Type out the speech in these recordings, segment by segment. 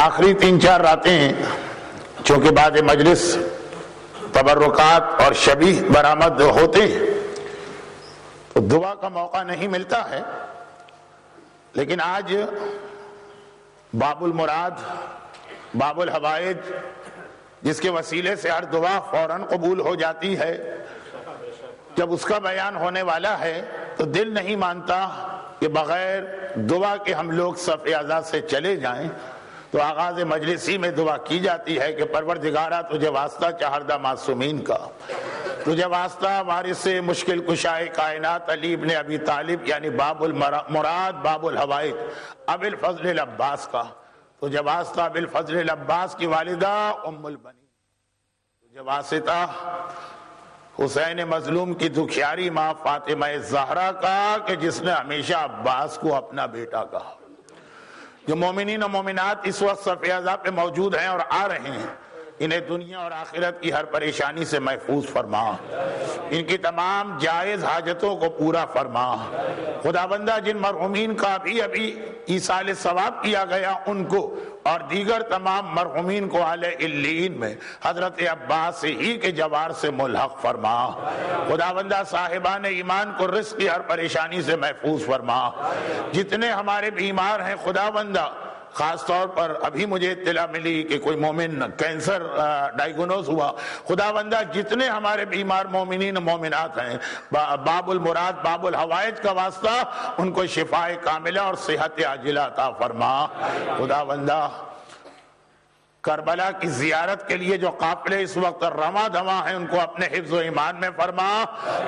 آخری 3-4 راتیں چونکہ بعد مجلس تبرکات اور شبیہ برآمد ہوتے ہیں تو دعا کا موقع نہیں ملتا ہے، لیکن آج باب المراد، باب الحوائج، جس کے وسیلے سے ہر دعا فوراً قبول ہو جاتی ہے، جب اس کا بیان ہونے والا ہے تو دل نہیں مانتا کہ بغیر دعا کے ہم لوگ صف اعزاز سے چلے جائیں۔ تو آغاز مجلسی میں دعا کی جاتی ہے کہ پروردگارہ تجھے واسطہ چہردہ معصومین کا، تجھے واسطہ وارث مشکل کشائے کائنات علی ابن ابی طالب یعنی باب المراد باب الحوائج ابی الفضل العباس کا، تجھے واسطہ ابی الفضل العباس کی والدہ ام البنین، تجھے واسطہ حسین مظلوم کی دکھیاری ماں فاطمہ زہرا کا کہ جس نے ہمیشہ عباس کو اپنا بیٹا کہا۔ جو مومنین و مومنات اس وقت صف اعزاز پہ موجود ہیں اور آ رہے ہیں، انہیں دنیا اور آخرت کی ہر پریشانی سے محفوظ فرما، ان کی تمام جائز حاجتوں کو پورا فرما۔ خداوندہ جن مرحومین کا ابھی ایصال ثواب کیا گیا ان کو اور دیگر تمام مرحومین کو اعلی علیین میں حضرت عباس ہی کے جوار سے ملحق فرما۔ خداوندہ صاحبان ایمان کو رزق کی ہر پریشانی سے محفوظ فرما۔ جتنے ہمارے بیمار ہیں خداوندہ، خاص طور پر ابھی مجھے اطلاع ملی کہ کوئی مومن کینسر ڈائیگنوز ہوا، خداوندہ جتنے ہمارے بیمار مومنین و مومنات ہیں باب المراد باب الحوائج کا واسطہ ان کو شفاء کاملہ اور صحت عاجلہ عطا فرما۔ خداوندہ کربلا کی زیارت کے لیے جو قافلے اس وقت رواں دواں ہیں ان کو اپنے حفظ و ایمان میں فرما۔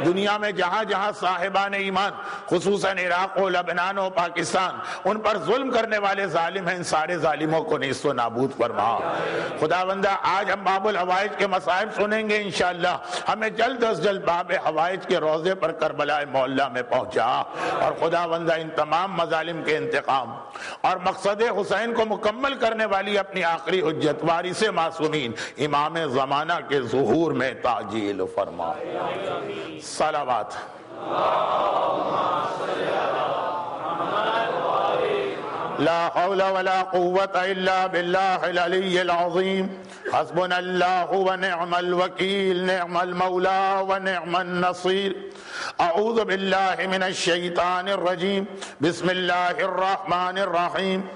دنیا میں جہاں جہاں صاحبان ایمان خصوصاً عراق و لبنان و پاکستان ان پر ظلم کرنے والے ظالم ہیں، ان سارے ظالموں کو نیست و نابود فرما۔ خداوندہ آج ہم باب الحوائج کے مصائب سنیں گے انشاءاللہ، ہمیں جلد از جلد باب حوائج کے روضے پر کربلا معلیٰ میں پہنچا، اور خداوندہ ان تمام مظالم کے انتقام اور مقصد حسین کو مکمل کرنے والی اپنی آخری حجت وارث معصومین امام زمانہ کے ظہور میں تعجیل فرما۔ صلوات۔ لا حول ولا قوة الا بالله العلي العظيم حسبنا الله ونعم الوكيل نعم المولى ونعم النصير اعوذ بالله من الشيطان الرجيم بسم الله الرحمن الرحيم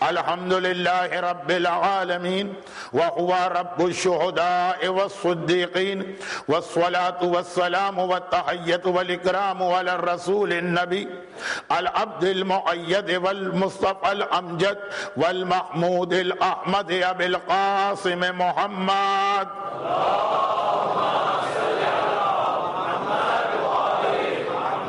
الحمد لله رب العالمين وهو رب الشهداء والصديقين والصلاة والسلام والتحية والإكرام على الرسول النبي العبد المؤيد والمصطفى الأمجد والمحمود الأحمد أبي القاسم محمد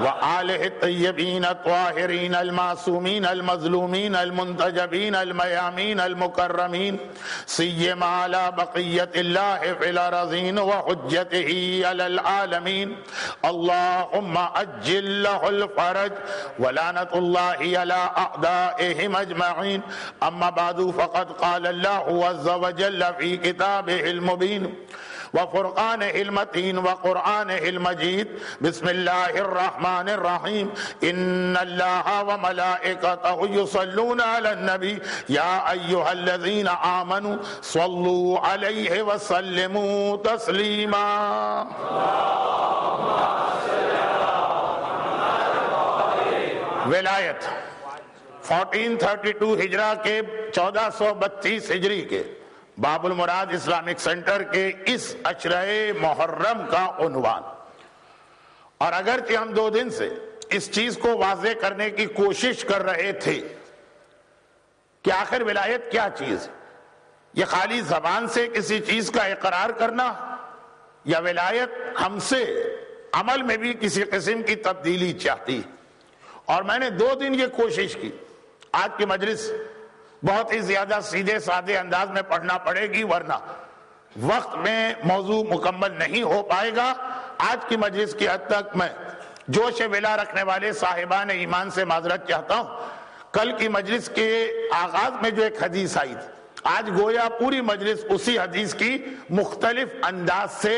وآله الطيبين الطاهرين المعصومين المظلومين المنتجبين الميامين المكرمين سيما على بقية الله في الأرضين وحجته على العالمين اللهم أجل له الفرج ولعنة الله على أعدائهم أجمعين أما بعد فقد قال الله عز وجل في كتابه المبين وفرقانه المتين وقرآنه المجيد بسم الله الرحمن الرحيم إن الله وملائكته يصلون على النبي يا أيها الذين آمنوا صلوا عليه وسلموا تسليما ولایت 1432 ہجرہ کے 1432 ہجری کے باب المراد اسلامک سینٹر کے اس عشرہ محرم کا عنوان، اور اگرچہ ہم 2 دن سے اس چیز کو واضح کرنے کی کوشش کر رہے تھے کہ آخر ولایت کیا چیز، یہ خالی زبان سے کسی چیز کا اقرار کرنا یا ولایت ہم سے عمل میں بھی کسی قسم کی تبدیلی چاہتی، اور میں نے 2 دن یہ کوشش کی۔ آج کی مجلس بہت ہی زیادہ سیدھے سادے انداز میں پڑھنا پڑے گی ورنہ وقت میں موضوع مکمل نہیں ہو پائے گا۔ آج کی مجلس کی حد تک میں جوش ولا رکھنے والے صاحبان ایمان سے معذرت چاہتا ہوں۔ کل کی مجلس کے آغاز میں جو ایک حدیث آئی تھی، آج گویا پوری مجلس اسی حدیث کی مختلف انداز سے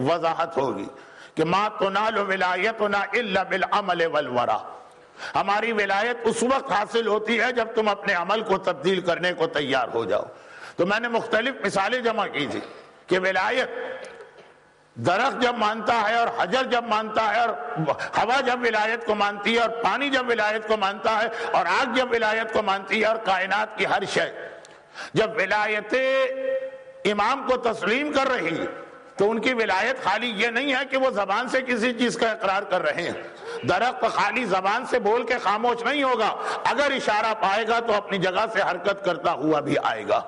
وضاحت ہوگی کہ ما تنال ولایتنا الا بالعمل والورع، ہماری ولایت اس وقت حاصل ہوتی ہے جب تم اپنے عمل کو تبدیل کرنے کو تیار ہو جاؤ۔ تو میں نے مختلف مثالیں جمع کی تھی کہ ولایت درخت جب مانتا ہے اور حجر جب مانتا ہے اور ہوا جب ولایت کو مانتی ہے اور پانی جب ولایت کو مانتا ہے اور آگ جب ولایت کو مانتی ہے اور کائنات کی ہر شے جب ولایت امام کو تسلیم کر رہی ہے تو ان کی ولایت خالی یہ نہیں ہے کہ وہ زبان سے کسی چیز کا اقرار کر رہے ہیں. درخت خالی زبان سے بول کے خاموش نہیں ہوگا, اگر اشارہ پائے گا تو اپنی جگہ سے حرکت کرتا ہوا بھی آئے گا.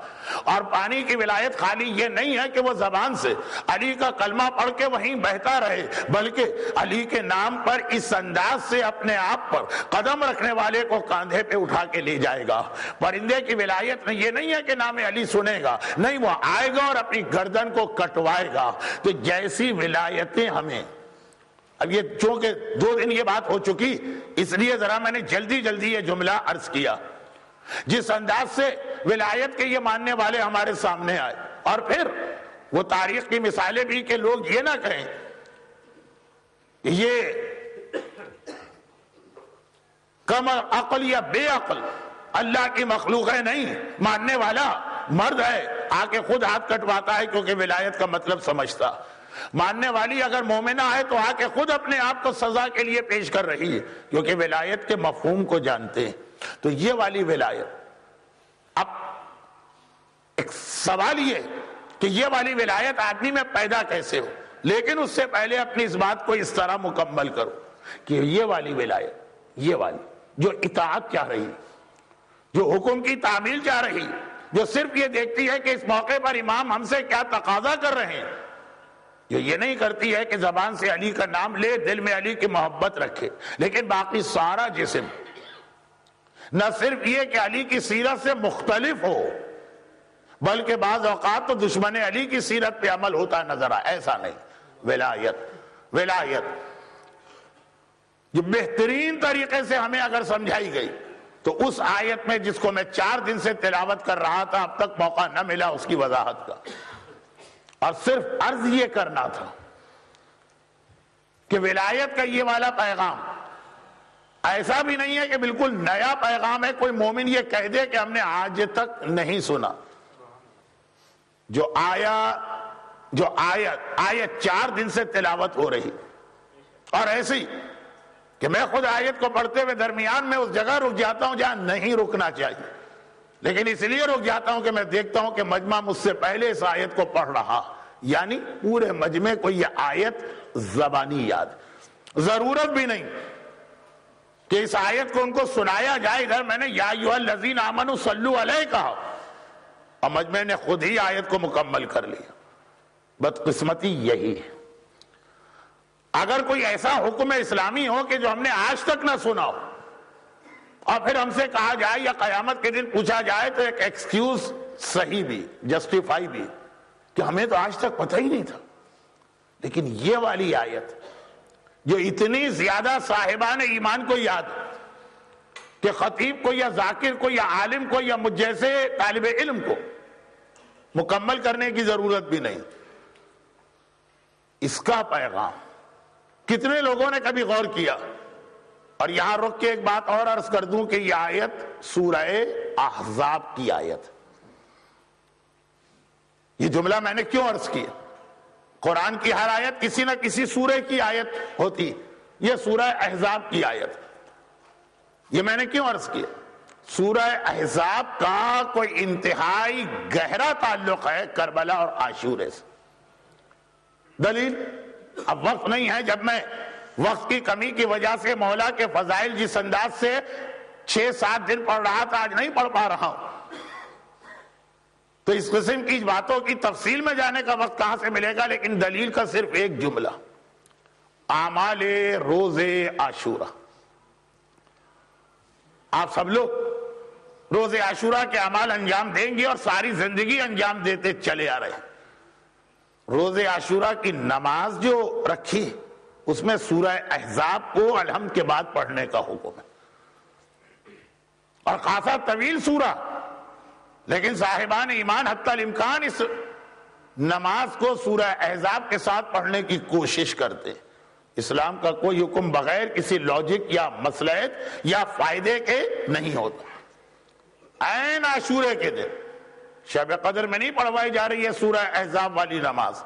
اور پانی کی ولایت خالی یہ نہیں ہے کہ وہ زبان سے علی کا کلمہ پڑھ کے وہیں بہتا رہے, بلکہ علی کے نام پر اس انداز سے اپنے آپ پر قدم رکھنے والے کو کاندھے پہ اٹھا کے لے جائے گا. پرندے کی ولایت یہ نہیں ہے کہ نام علی سنے گا, نہیں, وہ آئے گا اور اپنی گردن کو کٹوائے گا. تو جیسی ولایتیں ہمیں, اب یہ چونکہ 2 دن یہ بات ہو چکی اس لیے ذرا میں نے جلدی یہ جملہ عرض کیا, جس انداز سے ولایت کے یہ ماننے والے ہمارے سامنے آئے, اور پھر وہ تاریخ کی مثالیں بھی کہ لوگ یہ نہ کہیں یہ کم عقل یا بے عقل اللہ کی مخلوق ہے. نہیں, ماننے والا مرد ہے, آ کے خود ہاتھ کٹواتا ہے کیونکہ ولایت کا مطلب سمجھتا. ماننے والی اگر مومنہ ہے تو آ کے خود اپنے آپ کو سزا کے لیے پیش کر رہی ہے کیونکہ ولایت کے مفہوم کو جانتے ہیں. تو یہ والی ولایت, اب ایک سوال یہ کہ یہ والی ولایت آدمی میں پیدا کیسے ہو, لیکن اس سے پہلے اپنی اس بات کو اس طرح مکمل کرو کہ یہ والی ولایت, یہ والی جو اطاعت چاہ رہی, جو حکم کی تعمیل چاہ رہی, جو صرف یہ دیکھتی ہے کہ اس موقع پر امام ہم سے کیا تقاضا کر رہے ہیں, جو یہ نہیں کرتی ہے کہ زبان سے علی کا نام لے, دل میں علی کی محبت رکھے, لیکن باقی سارا جسم نہ صرف یہ کہ علی کی سیرت سے مختلف ہو, بلکہ بعض اوقات تو دشمن علی کی سیرت پہ عمل ہوتا نظر آئے. ایسا نہیں. ولایت جو بہترین طریقے سے ہمیں اگر سمجھائی گئی تو اس آیت میں جس کو میں 4 دن سے تلاوت کر رہا تھا, اب تک موقع نہ ملا اس کی وضاحت کا, اور صرف عرض یہ کرنا تھا کہ ولایت کا یہ والا پیغام ایسا بھی نہیں ہے کہ بالکل نیا پیغام ہے, کوئی مومن یہ کہہ دے کہ ہم نے آج تک نہیں سنا. جو آیت 4 دن سے تلاوت ہو رہی, اور ایسی کہ میں خود آیت کو پڑھتے ہوئے درمیان میں اس جگہ رک جاتا ہوں جہاں نہیں رکنا چاہیے, لیکن اس لیے رک جاتا ہوں کہ میں دیکھتا ہوں کہ مجمع مجھ سے پہلے اس آیت کو پڑھ رہا, یعنی پورے مجمع کو یہ آیت زبانی یاد. ضرورت بھی نہیں کہ اس آیت کو ان کو سنایا جائے. ادھر میں نے یا ایھا الذین آمنوا صلوا علیہ کہا اور مجمع نے خود ہی آیت کو مکمل کر لیا. بدقسمتی یہی ہے. اگر کوئی ایسا حکم اسلامی ہو کہ جو ہم نے آج تک نہ سنا ہو اور پھر ہم سے کہا جائے یا قیامت کے دن پوچھا جائے تو ایک ایکسکیوز صحیح بھی, جسٹیفائی بھی, کہ ہمیں تو آج تک پتہ ہی نہیں تھا. لیکن یہ والی آیت جو اتنی زیادہ صاحبان ایمان کو یاد کہ خطیب کو یا ذاکر کو یا عالم کو یا مجھ جیسے طالب علم کو مکمل کرنے کی ضرورت بھی نہیں. اس کا پیغام کتنے لوگوں نے کبھی غور کیا؟ اور یہاں رک کے ایک بات اور عرض کر دوں کہ یہ آیت سورہ احزاب کی آیت. یہ جملہ میں نے کیوں عرض کیا؟ قرآن کی ہر آیت کسی نہ کسی سورہ کی آیت ہوتی, یہ سورہ احزاب کی آیت. یہ میں نے کیوں عرض کیا؟ سورہ احزاب کا کوئی انتہائی گہرا تعلق ہے کربلا اور عاشورے سے. دلیل اب وقت نہیں ہے, جب میں وقت کی کمی کی وجہ سے مولا کے فضائل جس انداز سے 6-7 دن پڑھ رہا تھا آج نہیں پڑھ پا رہا ہوں, تو اس قسم کی باتوں کی تفصیل میں جانے کا وقت کہاں سے ملے گا. لیکن دلیل کا صرف ایک جملہ, اعمال روز عاشورہ. آپ سب لوگ روز عاشورہ کے اعمال انجام دیں گے اور ساری زندگی انجام دیتے چلے آ رہے ہیں. روز عاشورہ کی نماز جو رکھی اس میں سورہ احزاب کو الحمد کے بعد پڑھنے کا حکم ہے, اور خاصا طویل سورہ, لیکن صاحبان ایمان حتی الامکان اس نماز کو سورہ احزاب کے ساتھ پڑھنے کی کوشش کرتے. اسلام کا کوئی حکم بغیر کسی لاجک یا مصلحت یا فائدے کے نہیں ہوتا. عین عاشورے کے دن شب قدر میں نہیں پڑھوائی جا رہی ہے سورہ احزاب والی نماز،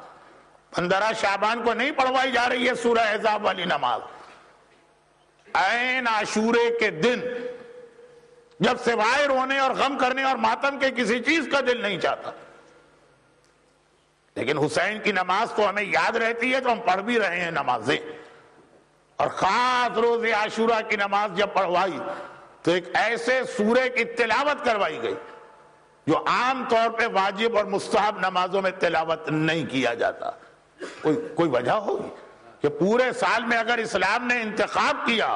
15 شعبان کو نہیں پڑھوائی جا رہی ہے سورہ احزاب والی نماز، عین عاشورے کے دن جب سوائے رونے اور غم کرنے اور ماتم کے کسی چیز کا دل نہیں چاہتا، لیکن حسین کی نماز تو ہمیں یاد رہتی ہے تو ہم پڑھ بھی رہے ہیں نمازیں، اور خاص روز عاشورہ کی نماز جب پڑھوائی تو ایک ایسے سورے کی تلاوت کروائی گئی جو عام طور پہ واجب اور مستحب نمازوں میں تلاوت نہیں کیا جاتا۔ کوئی وجہ ہوگی کہ پورے سال میں اگر اسلام نے انتخاب کیا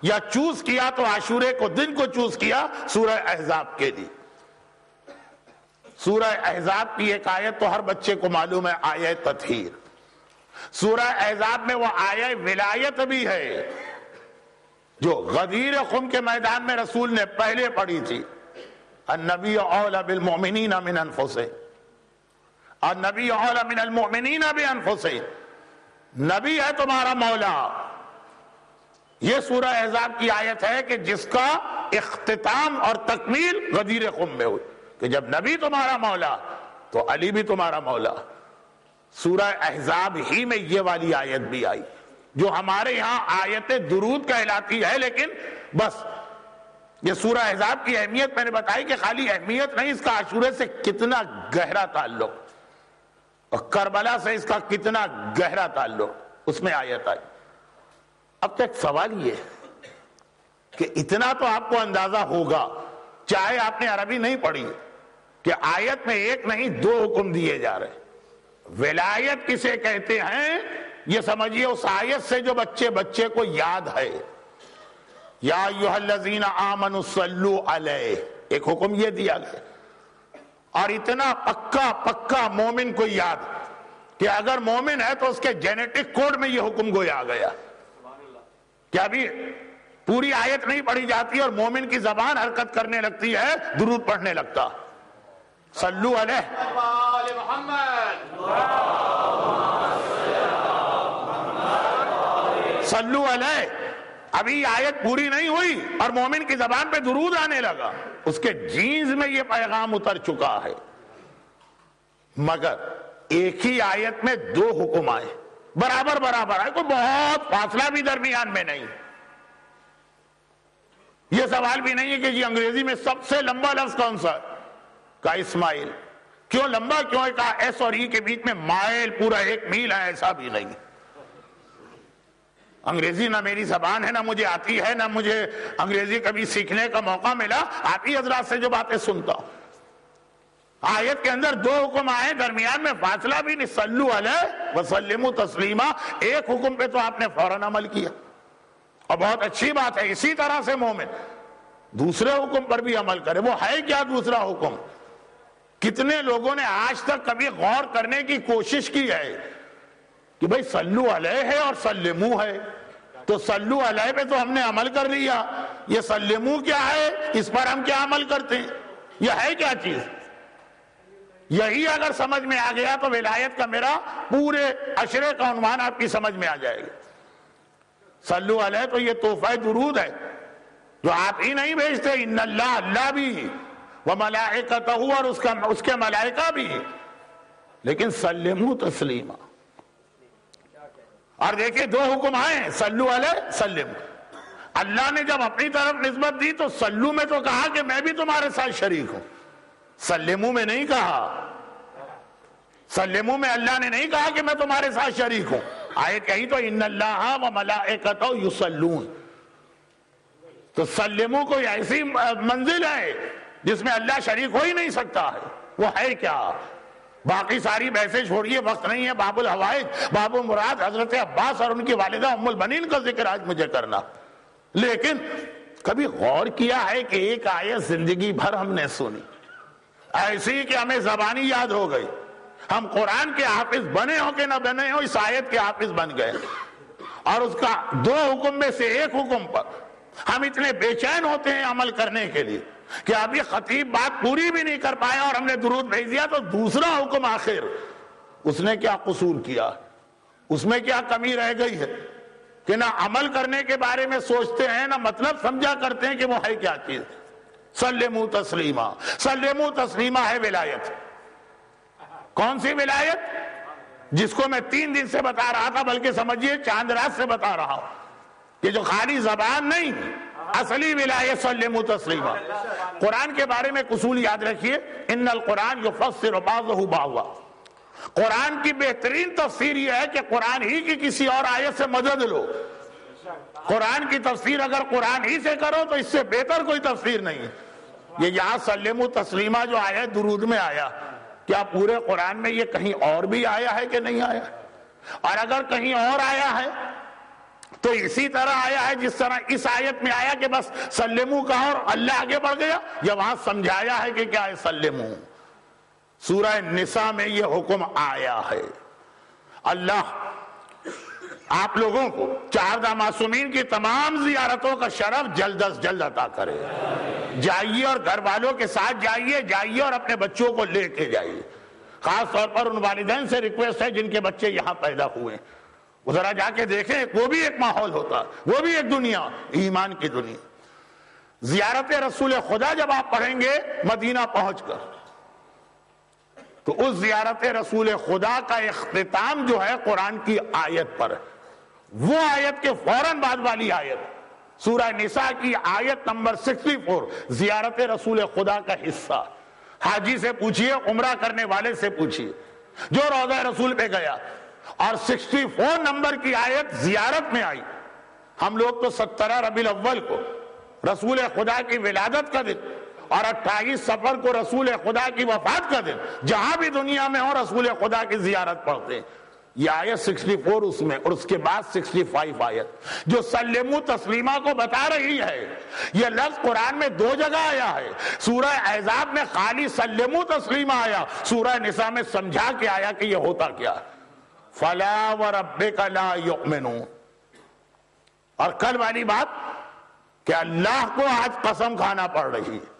یا چوز کیا تو عاشورے کو دن کو چوز کیا سورہ احزاب کے لیے۔ سورہ احزاب کی ایک آیت تو ہر بچے کو معلوم ہے، آیت تطہیر۔ سورہ احزاب میں وہ آیت ولایت بھی ہے جو غدیر خم کے میدان میں رسول نے پہلے پڑھی تھی، النبی اولی بالمؤمنین من انفسہم، النبی اولی من المؤمنین بانفسہم، نبی ہے تمہارا مولا۔ یہ سورہ احزاب کی آیت ہے کہ جس کا اختتام اور تکمیل غدیر خم میں ہوئی کہ جب نبی تمہارا مولا تو علی بھی تمہارا مولا۔ سورہ احزاب ہی میں یہ والی آیت بھی آئی جو ہمارے یہاں آیت درود کہلاتی ہے، لیکن بس یہ سورہ احزاب کی اہمیت میں نے بتائی کہ خالی اہمیت نہیں، اس کا عاشورے سے کتنا گہرا تعلق اور کربلا سے اس کا کتنا گہرا تعلق، اس میں آیت آئی۔ اب تک سوال یہ کہ اتنا تو آپ کو اندازہ ہوگا چاہے آپ نے عربی نہیں پڑھی کہ آیت میں ایک نہیں 2 حکم دیے جا رہے ہیں۔ ولایت کسے کہتے ہیں یہ سمجھیے اس آیت سے جو بچے کو یاد ہے، یا ایھا الذین آمنوا صلوا علیہ، ایک حکم یہ دیا گیا، اور اتنا پکا مومن کو یاد کہ اگر مومن ہے تو اس کے جینیٹک کوڈ میں یہ حکم گویا گیا کہ ابھی پوری آیت نہیں پڑھی جاتی اور مومن کی زبان حرکت کرنے لگتی ہے، درود پڑھنے لگتا، صلو علیہ، صلو علیہ۔ ابھی آیت پوری نہیں ہوئی اور مومن کی زبان پہ درود آنے لگا، اس کے جینز میں یہ پیغام اتر چکا ہے۔ مگر ایک ہی آیت میں 2 حکم آئے، برابر آئے، کوئی بہت فاصلہ بھی درمیان میں نہیں۔ یہ سوال بھی نہیں ہے کہ جی انگریزی میں سب سے لمبا لفظ کون سا ہے؟ کہا اسماعیل۔ کیوں لمبا کیوں ہے؟ کہا ایس اور ای کے بیچ میں مائل، پورا 1 میل ہے، ایسا بھی نہیں۔ انگریزی نہ میری زبان ہے، نہ مجھے آتی ہے، نہ مجھے انگریزی کبھی سیکھنے کا موقع ملا، آپ ہی حضرات سے جو باتیں سنتا ہوں۔ آیت کے اندر 2 حکم آئے، درمیان میں فاصلہ بھی نہیں، صلو علیہ وسلموا تسلیما، ایک حکم پہ تو آپ نے فوراً عمل کیا، اور بہت اچھی بات ہے۔ اسی طرح سے مومن دوسرے حکم پر بھی عمل کرے۔ وہ ہے کیا دوسرا حکم؟ کتنے لوگوں نے آج تک کبھی غور کرنے کی کوشش کی ہے کہ بھئی صلو علیہ ہے اور سلمو ہے، تو صلو علیہ پہ تو ہم نے عمل کر لیا، یہ سلمو کیا ہے، اس پر ہم کیا عمل کرتے ہیں، یہ ہے کیا چیز؟ یہی اگر سمجھ میں آ گیا تو ولایت کا میرا پورے عشرے کا عنوان آپ کی سمجھ میں آ جائے گا۔ صلو علیہ تو یہ تحفہ درود ہے جو آپ ہی نہیں بھیجتے، ان اللہ بھی وملائکتہ، اور اس کے ملائکہ بھی، لیکن سلموا تسلیما۔ اور دیکھیں 2 حکم آئے ہیں، صلو علیہ سلم۔ اللہ نے جب اپنی طرف نسبت دی تو صلو میں تو کہا کہ میں بھی تمہارے ساتھ شریک ہوں، سلمو میں نہیں کہا۔ سلمو میں اللہ نے نہیں کہا کہ میں تمہارے ساتھ شریک ہوں، آیت کہی تو ان اللہ وملائکتہ یصلون۔ تو سلمو کوئی ایسی منزل ہے جس میں اللہ شریک ہو ہی نہیں سکتا ہے، وہ ہے کیا؟ باقی ساری بحثیں چھوڑیے، وقت نہیں ہے۔ باب الحوائج، باب مراد حضرت عباس اور ان کی والدہ ام المنین کا ذکر آج مجھے کرنا، لیکن کبھی غور کیا ہے کہ ایک آیت زندگی بھر ہم نے سنی ایسی کہ ہمیں زبانی یاد ہو گئی، ہم قرآن کے حافظ بنے ہو کہ نہ بنے ہو، اس آیت کے حافظ بن گئے، اور اس کا 2 حکم میں سے ایک حکم پر ہم اتنے بے چین ہوتے ہیں عمل کرنے کے لیے کہ ابھی خطیب بات پوری بھی نہیں کر پایا اور ہم نے درود بھیج دیا، تو دوسرا حکم آخر اس نے کیا قصور کیا، اس میں کیا کمی رہ گئی ہے کہ نہ عمل کرنے کے بارے میں سوچتے ہیں، نہ مطلب سمجھا کرتے ہیں کہ وہ ہے کیا چیز۔ سلموا تسلیما. سلموا تسلیما ہے ولایت. کون سی ولایت؟ جس کو میں 3 دن سے بتا رہا تھا، بلکہ سمجھیے چاند رات سے بتا رہا ہوں. یہ جو خالی زبان نہیں، اصلی ولایت سلموا تسلیما. قرآن کے بارے میں اصول یاد رکھیے، ان القرآن یفسر بعضہ بعضا. قرآن کی بہترین تفسیر یہ ہے کہ قرآن ہی کی کسی اور آیت سے مدد لو. قرآن کی تفسیر اگر قرآن ہی سے کرو تو اس سے بہتر کوئی تفسیر نہیں ہے. یہ یہاں سلموا تسلیما جو آیا ہے درود میں آیا، کیا پورے قرآن میں یہ کہیں اور بھی آیا ہے کہ نہیں آیا؟ اور اگر کہیں اور آیا ہے تو اسی طرح آیا ہے جس طرح اس آیت میں آیا کہ بس سلموا کہا اور اللہ آگے بڑھ گیا، یا وہاں سمجھایا ہے کہ کیا ہے سلموا؟ سورہ نساء میں یہ حکم آیا ہے. اللہ آپ لوگوں کو 4 معصومین کی تمام زیارتوں کا شرف جلد از جلد عطا کرے. جائیے اور گھر والوں کے ساتھ جائیے اور اپنے بچوں کو لے کے جائیے. خاص طور پر ان والدین سے ریکویسٹ ہے جن کے بچے یہاں پیدا ہوئے، وہ ذرا جا کے دیکھیں. وہ بھی ایک ماحول ہوتا، وہ بھی ایک دنیا، ایمان کی دنیا. زیارت رسول خدا جب آپ پڑھیں گے مدینہ پہنچ کر، تو اس زیارت رسول خدا کا اختتام جو ہے قرآن کی آیت پر، وہ آیت کے فوراً بعد والی آیت سورہ نساء کی آیت نمبر 64 زیارت رسول خدا کا حصہ. حاجی سے پوچھئے، عمرہ کرنے والے سے پوچھئے جو روضہ رسول پہ گیا، اور 64 نمبر کی آیت زیارت میں آئی. ہم لوگ تو 17 ربیع الاول کو رسول خدا کی ولادت کا دن اور 28 صفر کو رسول خدا کی وفات کا دن جہاں بھی دنیا میں ہو رسول خدا کی زیارت پڑھتے ہیں. یہ آیت 64 اس میں، اور اس کے بعد 65 آیت جو سلموا تسلیما کو بتا رہی ہے. یہ لفظ قرآن میں 2 جگہ آیا ہے. سورہ احزاب میں خالی سلموا تسلیما آیا، سورہ نساء میں سمجھا کے آیا کہ یہ ہوتا کیا ہے. فلا وربک لا یؤمنون. اور کل والی بات کہ اللہ کو آج قسم کھانا پڑ رہی ہے.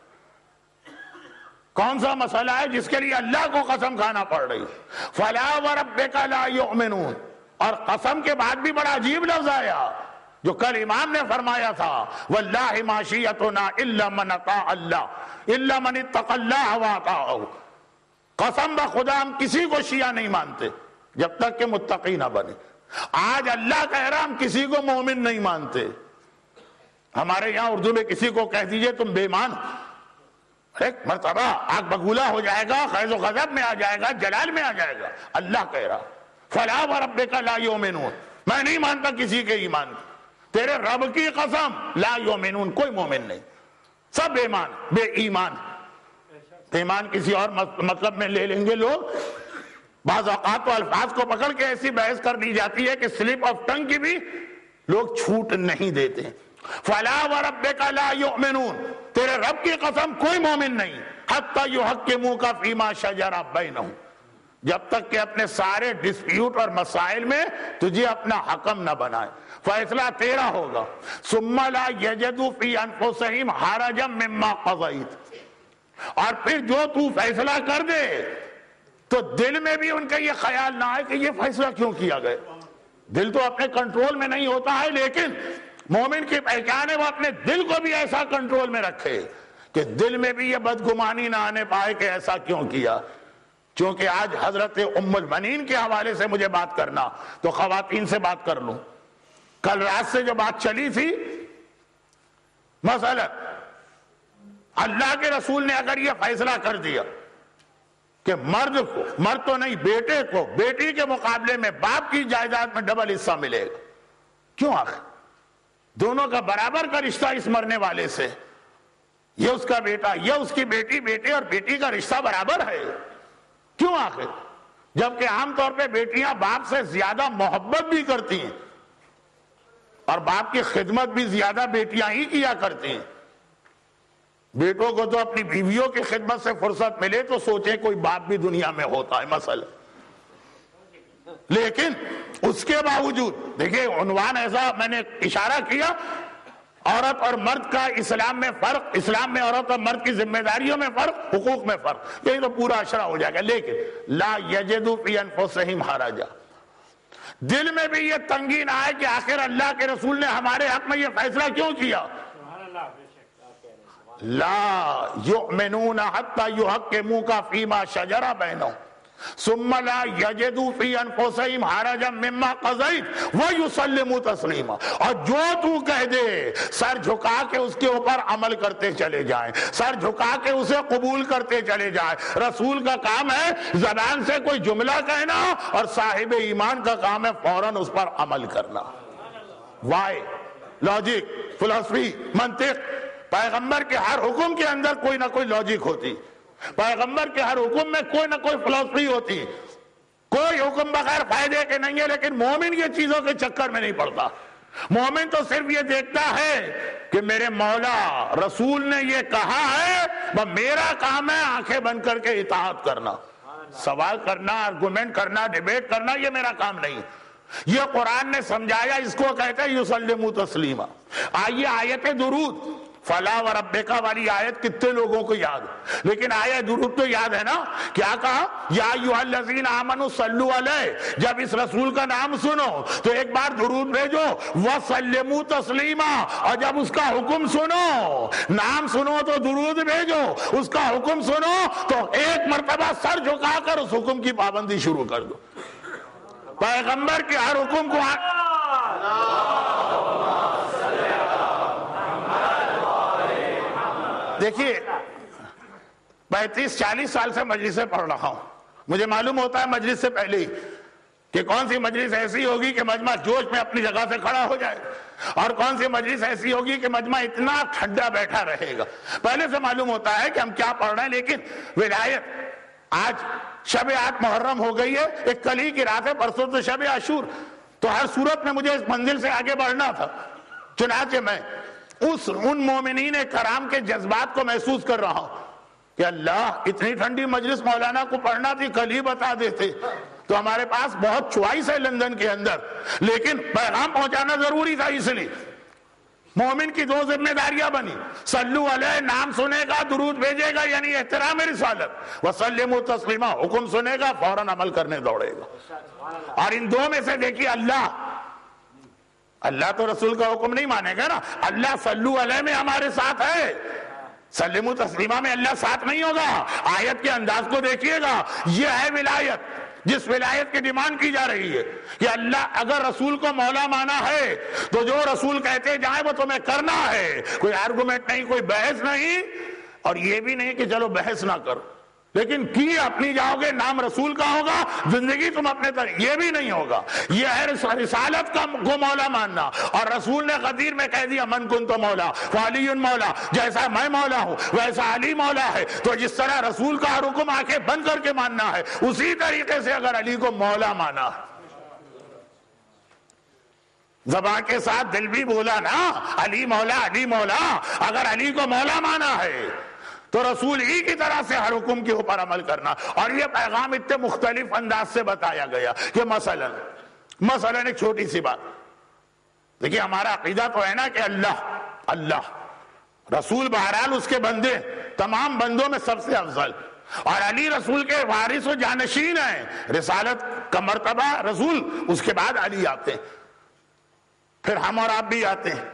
کون سا مسئلہ ہے جس کے لیے اللہ کو قسم کھانا پڑ رہی ہے؟ فلا وربک لا یؤمنون. اور قسم کے بعد بھی بڑا عجیب لفظ آیا جو کل امام نے فرمایا تھا، واللہ ما شیعتنا الا من اطاع اللہ الا من اتقى اللہ واطاعہ. قسم بخدا ہم کسی کو شیعہ نہیں مانتے جب تک کہ متقی نہ بنے. آج اللہ کہہ رہا ہم کسی کو مومن نہیں مانتے. ہمارے یہاں اردو میں کسی کو کہہ دیجئے تم بے ایمان، ایک مرتبہ آگ بگولا ہو جائے گا، خیز و غضب میں آ جائے گا، جلال میں آ جائے گا. اللہ کہہ رہا فلا وربک لا یؤمنون، میں نہیں مانتا کسی کے ایمان کی. تیرے رب کی قسم لا یؤمنون، کوئی مومن نہیں، سب بے ایمان، بے ایمان. ایمان کسی اور مطلب میں لے لیں گے لوگ. بعض اوقات تو الفاظ کو پکڑ کے ایسی بحث کر دی جاتی ہے کہ سلپ آف ٹنگ کی بھی لوگ چھوٹ نہیں دیتے. فلا وربک لا یؤمنون، تیرے رب کی قسم کوئی مومن نہیں، حتی یحکموک فیما شجر بینہم، جب تک کہ اپنے سارے ڈسپیوٹ اور مسائل میں تجھے اپنا حکم نہ بنائے. فیصلہ تیرا ہوگا. ثم لا یجدوا فی انفسہم حرجا مما قضیت، اور پھر جو تو فیصلہ کر دے تو دل میں بھی ان کا یہ خیال نہ آئے کہ یہ فیصلہ کیوں کیا گیا. دل تو اپنے کنٹرول میں نہیں ہوتا ہے، لیکن مومن کی پہچان ہے وہ اپنے دل کو بھی ایسا کنٹرول میں رکھے کہ دل میں بھی یہ بدگمانی نہ آنے پائے کہ ایسا کیوں کیا. چونکہ آج حضرت ام المنین کے حوالے سے مجھے بات کرنا تو خواتین سے بات کر لوں. کل رات سے جو بات چلی تھی، مثلا اللہ کے رسول نے اگر یہ فیصلہ کر دیا کہ مرد کو، مرد تو نہیں بیٹے کو بیٹی کے مقابلے میں باپ کی جائیداد میں ڈبل حصہ ملے گا، کیوں؟ آخر دونوں کا برابر کا رشتہ اس مرنے والے سے، یہ اس کا بیٹا، یہ اس کی بیٹی، بیٹے اور بیٹی کا رشتہ برابر ہے، کیوں آخر؟ جبکہ عام طور پہ بیٹیاں باپ سے زیادہ محبت بھی کرتی ہیں اور باپ کی خدمت بھی زیادہ بیٹیاں ہی کیا کرتی ہیں. بیٹوں کو تو اپنی بیویوں کی خدمت سے فرصت ملے تو سوچیں کوئی باپ بھی دنیا میں ہوتا ہے مسئلہ. لیکن اس کے باوجود دیکھیں عنوان ایسا میں نے اشارہ کیا، عورت اور مرد کا اسلام میں فرق، اسلام میں عورت اور مرد کی ذمہ داریوں میں فرق، حقوق میں فرق، یہی تو پورا اشرا ہو جائے گا. لیکن لا یجدوا فی انفسہم حرجا، دل میں بھی یہ تنگی نہ آئے کہ آخر اللہ کے رسول نے ہمارے حق میں یہ فیصلہ کیوں کیا. لا یؤمنون حتی یحکموک فیما شجر بینہم ثم لا یجدوا فی انفسہم حرجا مما قضیت ویسلموا تسلیما. اور جو تو کہہ دے سر جھکا کے اس کے اوپر عمل کرتے چلے جائیں, سر جھکا کے اسے قبول کرتے چلے جائیں. رسول کا کام ہے زبان سے کوئی جملہ کہنا اور صاحب ایمان کا کام ہے فوراً اس پر عمل کرنا. وائی لاجک, فلسفی, منطق. پیغمبر کے ہر حکم کے اندر کوئی نہ کوئی لاجک ہوتی, پیغمبر کے ہر حکم میں کوئی نہ کوئی فلسفی ہوتی. کوئی حکم بغیر فائدے کے نہیں ہے, لیکن مومن یہ چیزوں کے چکر میں نہیں پڑتا. مومن تو صرف یہ دیکھتا ہے کہ میرے مولا رسول نے یہ کہا ہے, میرا کام ہے آنکھیں بند کر کے اطاعت کرنا. سوال کرنا, آرگومنٹ کرنا, ڈیبیٹ کرنا یہ میرا کام نہیں. یہ قرآن نے سمجھایا, اس کو کہتے ہیں یسلموا تسلیما. آئیے آیت درود فلا وربک والی آیت کتنے لوگوں کو یاد, لیکن آیت درود تو یاد ہے نا. کیا کہا؟ یا ایھا الذین آمنوا صلوا علیہ. جب اس رسول کا نام سنو تو ایک بار درود بھیجو, وسلموا تسلیما. اور جب اس کا حکم سنو, نام سنو تو درود بھیجو, اس کا حکم سنو تو ایک مرتبہ سر جھکا کر اس حکم کی پابندی شروع کر دو. پیغمبر کے ہر حکم کو دیکھیے, 35-40 سال سے مجلس سے پڑھ رہا ہوں. مجھے معلوم ہوتا ہے مجلس سے پہلے ہی کہ کون سی مجلس ایسی ہوگی کہ مجمع جوش میں اپنی جگہ سے کھڑا ہو جائے, اور کون سی مجلس ایسی ہوگی کہ مجمع اتنا ٹھنڈا بیٹھا رہے گا. پہلے سے معلوم ہوتا ہے کہ ہم کیا پڑھ رہے ہیں. لیکن ولایت, آج شب 8 محرم ہو گئی ہے, ایک کل ہی کی رات ہے, پرسوں تو شب عاشور. تو ہر صورت میں مجھے اس منزل سے آگے بڑھنا تھا. چنانچہ میں ان مومنین کرام کے جذبات کو محسوس کر رہا ہوں کہ اللہ, اتنی ٹھنڈی مجلس مولانا کو پڑھنا تھی, کل ہی بتا دیتے تو ہمارے پاس بہت چوائس ہے لندن کے اندر. لیکن پیغام پہنچانا ضروری تھا, اس لیے مومن کی 2 ذمہ داریاں بنی. صلو علیہ, نام سنے گا درود بھیجے گا یعنی احترام رسالت. وسلموا تسلیما, حکم سنے گا فوراً عمل کرنے دوڑے گا. اور ان دو میں سے دیکھیے, اللہ تو رسول کا حکم نہیں مانے گا نا. اللہ صلو علیہ میں ہمارے ساتھ ہے, سلموا تسلیما میں اللہ ساتھ نہیں ہوگا. آیت کے انداز کو دیکھیے گا, یہ ہے ولایت, جس ولایت کی ڈیمانڈ کی جا رہی ہے کہ اللہ اگر رسول کو مولا مانا ہے تو جو رسول کہتے جائیں وہ تمہیں کرنا ہے. کوئی آرگومنٹ نہیں, کوئی بحث نہیں, اور یہ بھی نہیں کہ چلو بحث نہ کرو, لیکن کی اپنی جاؤ گے, نام رسول کا ہوگا, زندگی تم اپنے طرح, یہ بھی نہیں ہوگا. یہ ہے رسالت کا کو مولا ماننا. اور رسول نے غدیر میں کہہ دیا من کنت مولا فعلی مولا, جیسا میں مولا ہوں ویسا علی مولا ہے. تو جس طرح رسول کا حکم آنکھیں بند کر کے ماننا ہے, اسی طریقے سے اگر علی کو مولا مانا ہے, زبان کے ساتھ دل بھی بولا نا علی مولا علی مولا, اگر علی کو مولا مانا ہے تو رسول ہی کی طرح سے ہر حکم کے اوپر عمل کرنا. اور یہ پیغام اتنے مختلف انداز سے بتایا گیا کہ مثلا ایک چھوٹی سی بات دیکھیے, ہمارا عقیدہ تو ہے نا کہ اللہ رسول بہرحال اس کے بندے, تمام بندوں میں سب سے افضل, اور علی رسول کے وارث و جانشین ہیں. رسالت کا مرتبہ رسول, اس کے بعد علی آتے ہیں, پھر ہم اور آپ بھی آتے ہیں.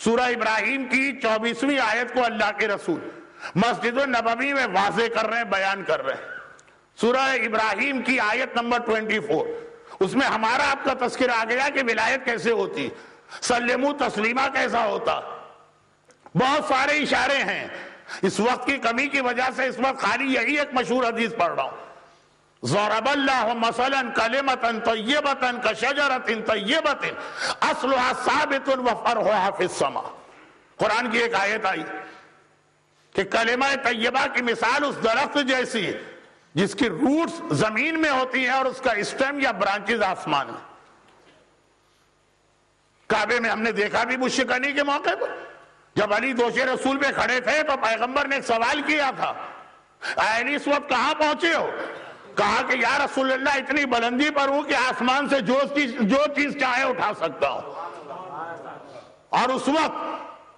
سورہ ابراہیم کی 24ویں آیت کو اللہ کے رسول مسجد النبوی میں واضح کر رہے ہیں, بیان کر رہے ہیں. سورہ ابراہیم کی آیت نمبر 24, اس میں ہمارا آپ کا تذکرہ آ گیا کہ ولایت کیسے ہوتی, سلموا تسلیما کیسا ہوتا. بہت سارے اشارے ہیں. اس وقت کی کمی کی وجہ سے اس وقت خالی یہی ایک مشہور حدیث پڑھ رہا ہوں. ضرب اللہ مثلا کلمۃ طیبۃ کشجرۃ طیبۃ اصلها ثابت وفرعها فی السماء. قرآن کی ایک آیت آئی کہ کلمہ طیبہ کی مثال اس درخت جیسی ہے جس کی روٹس زمین میں ہوتی ہیں اور اس کا اسٹیم یا برانچز آسمان میں. کعبے میں ہم نے دیکھا بھی مشکنی کے موقع پر جب علی دوش رسول پہ کھڑے تھے تو پیغمبر نے ایک سوال کیا تھا, اے علی اس وقت کہاں پہنچے ہو؟ کہا کہ یا رسول اللہ اتنی بلندی پر ہوں کہ آسمان سے جو چیز چاہے اٹھا سکتا ہوں. اور اس وقت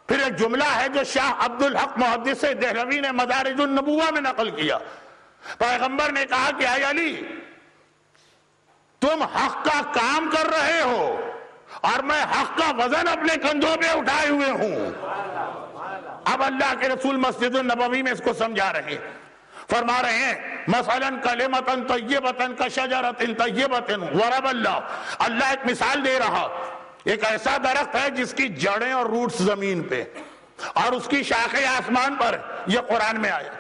پھر ایک جملہ ہے جو شاہ عبدالحق محدث دہلوی نے مدارج النبوہ میں نقل کیا. پیغمبر نے کہا کہ اے علی تم حق کا کام کر رہے ہو اور میں حق کا وزن اپنے کندھوں پہ اٹھائے ہوئے ہوں. اب اللہ کے رسول مسجد النبوی میں اس کو سمجھا رہے ہیں، فرما رہے ہیں مثلاً کلمۃ طیبۃ کشجرۃ طیبۃ ضرب اللہ ایک مثال دے رہا، ایک ایسا درخت ہے جس کی جڑیں اور روٹس زمین پہ اور اس کی شاخیں آسمان پر، یہ قرآن میں آیا۔